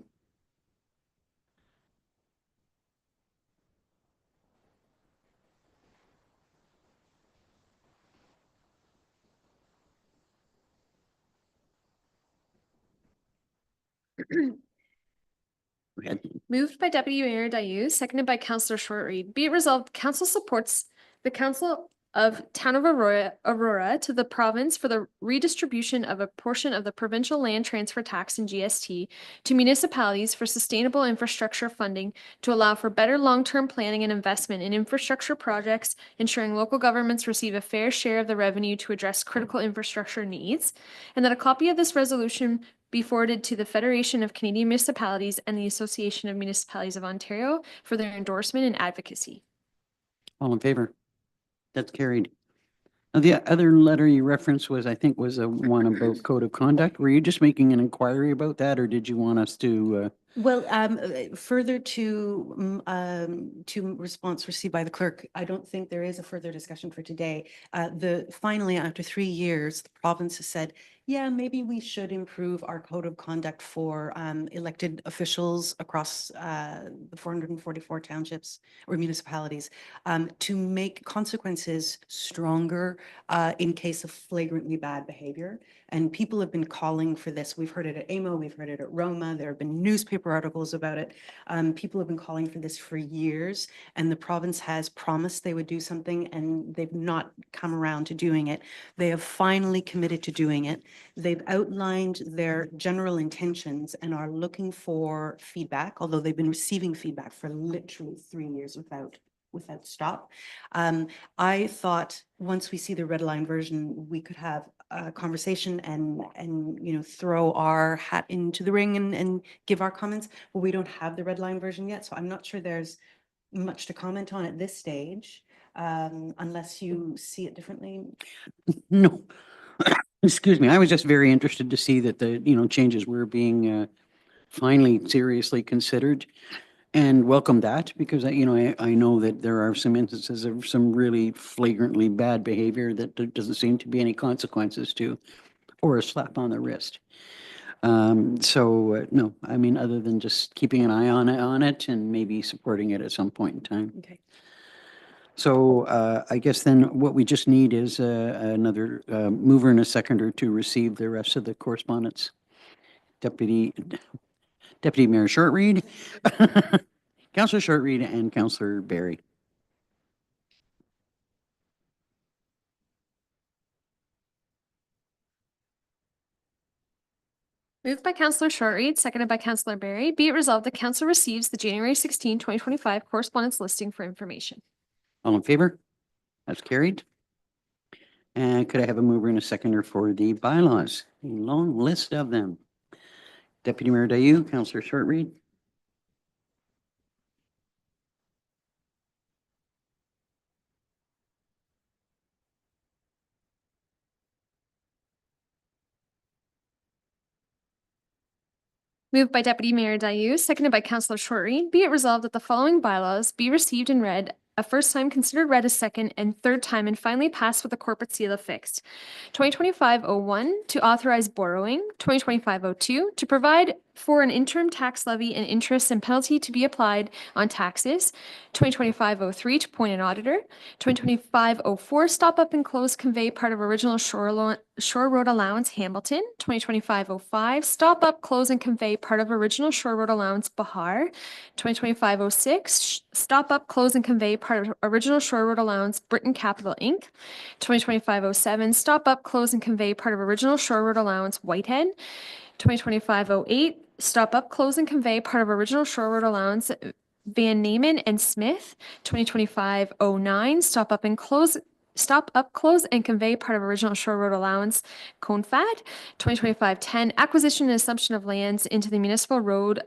Moved by Deputy Mayor Dayu, seconded by Councillor Short-Reed. Be it resolved, council supports the Council of Town of Aurora to the province for the redistribution of a portion of the provincial land transfer tax and GST to municipalities for sustainable infrastructure funding to allow for better long-term planning and investment in infrastructure projects, ensuring local governments receive a fair share of the revenue to address critical infrastructure needs, and that a copy of this resolution be forwarded to the Federation of Canadian Municipalities and the Association of Municipalities of Ontario for their endorsement and advocacy. All in favor? That's carried. Now, the other letter you referenced was, I think, was one about code of conduct. Were you just making an inquiry about that, or did you want us to? Well, further to response received by the clerk, I don't think there is a further discussion for today. Finally, after 3 years, the province has said, Yeah, maybe we should improve our code of conduct for elected officials across the 444 townships or municipalities to make consequences stronger in case of flagrantly bad behavior. And people have been calling for this. We've heard it at AMO, we've heard it at Roma. There have been newspaper articles about it. People have been calling for this for years, and the province has promised they would do something, and they've not come around to doing it. They have finally committed to doing it. They've outlined their general intentions and are looking for feedback, although they've been receiving feedback for literally 3 years without stop. I thought once we see the red line version, we could have a conversation and throw our hat into the ring and give our comments, but we don't have the red line version yet, so I'm not sure there's much to comment on at this stage, unless you see it differently. No. Excuse me. I was just very interested to see that the, changes were being finally seriously considered, and welcome that, because I know that there are some instances of some really flagrantly bad behavior that there doesn't seem to be any consequences to, or a slap on the wrist. No, I mean, other than just keeping an eye on it and maybe supporting it at some point in time. Okay. So I guess then what we just need is another mover and a seconder to receive the rest of the correspondence. Deputy Mayor Shortreed, Councillor Shortreed, and Councillor Barry. Moved by Councillor Shortreed, seconded by Councillor Barry. Be it resolved that Council receives the January 16, 2025 correspondence listing for information. All in favor? That's carried. And could I have a mover and a seconder for the bylaws? A long list of them. Deputy Mayor Dayu, Councillor Shortreed. Moved by Deputy Mayor Dayu, seconded by Councillor Shortreed. Be it resolved that the following bylaws be received and read a first time, considered read a second and third time, and finally passed with a corporate seal affixed. 2025-01 to authorize borrowing, 2025-02 to provide for an interim tax levy and interest and penalty to be applied on taxes, 2025-03 to appoint an auditor, 2025-04 stop up and close convey part of original shore road allowance Hamilton, 2025-05 stop up, close and convey part of original shore road allowance Bahar, 2025-06 stop up, close and convey part of original shore road allowance Britain Capital Inc., 2025-07 stop up, close and convey part of original shore road allowance Whitehead, 2025-08 stop up, close and convey part of original shore road allowance Van Naaman and Smith, 2025-09 stop up, close and convey part of original shore road allowance Confad, 2025-10 acquisition and assumption of lands into the municipal road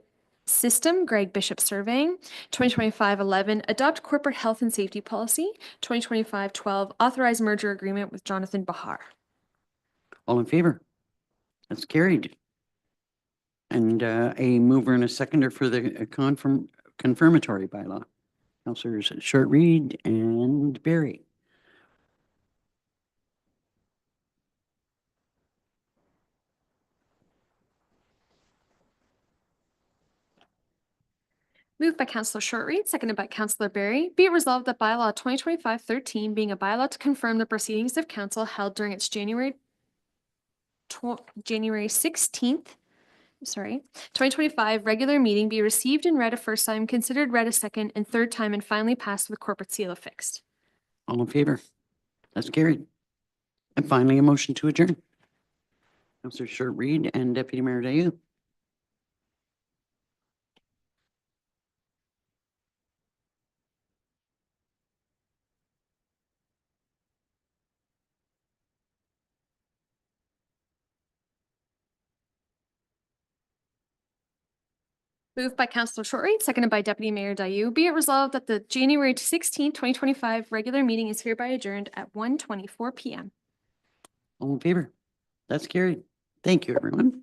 system Greg Bishop Surveying, 2025-11 adopt corporate health and safety policy, 2025-12 authorize merger agreement with Jonathan Bahar. All in favor? That's carried. And a mover and a seconder for the confirmatory bylaw. Councillors Shortreed and Barry. Moved by Councillor Shortreed, seconded by Councillor Barry. Be it resolved that bylaw 2025-13 being a bylaw to confirm the proceedings of council held during its January 16th, 2025 regular meeting be received and read a first time, considered read a second and third time, and finally passed with corporate seal affixed. All in favor? That's carried. And finally, a motion to adjourn. Councillor Shortreed and Deputy Mayor Dayu. Moved by Councillor Shortreed, seconded by Deputy Mayor Dayu. Be it resolved that the January 16, 2025 regular meeting is hereby adjourned at 1:24 p.m. All in favor? That's carried. Thank you, everyone.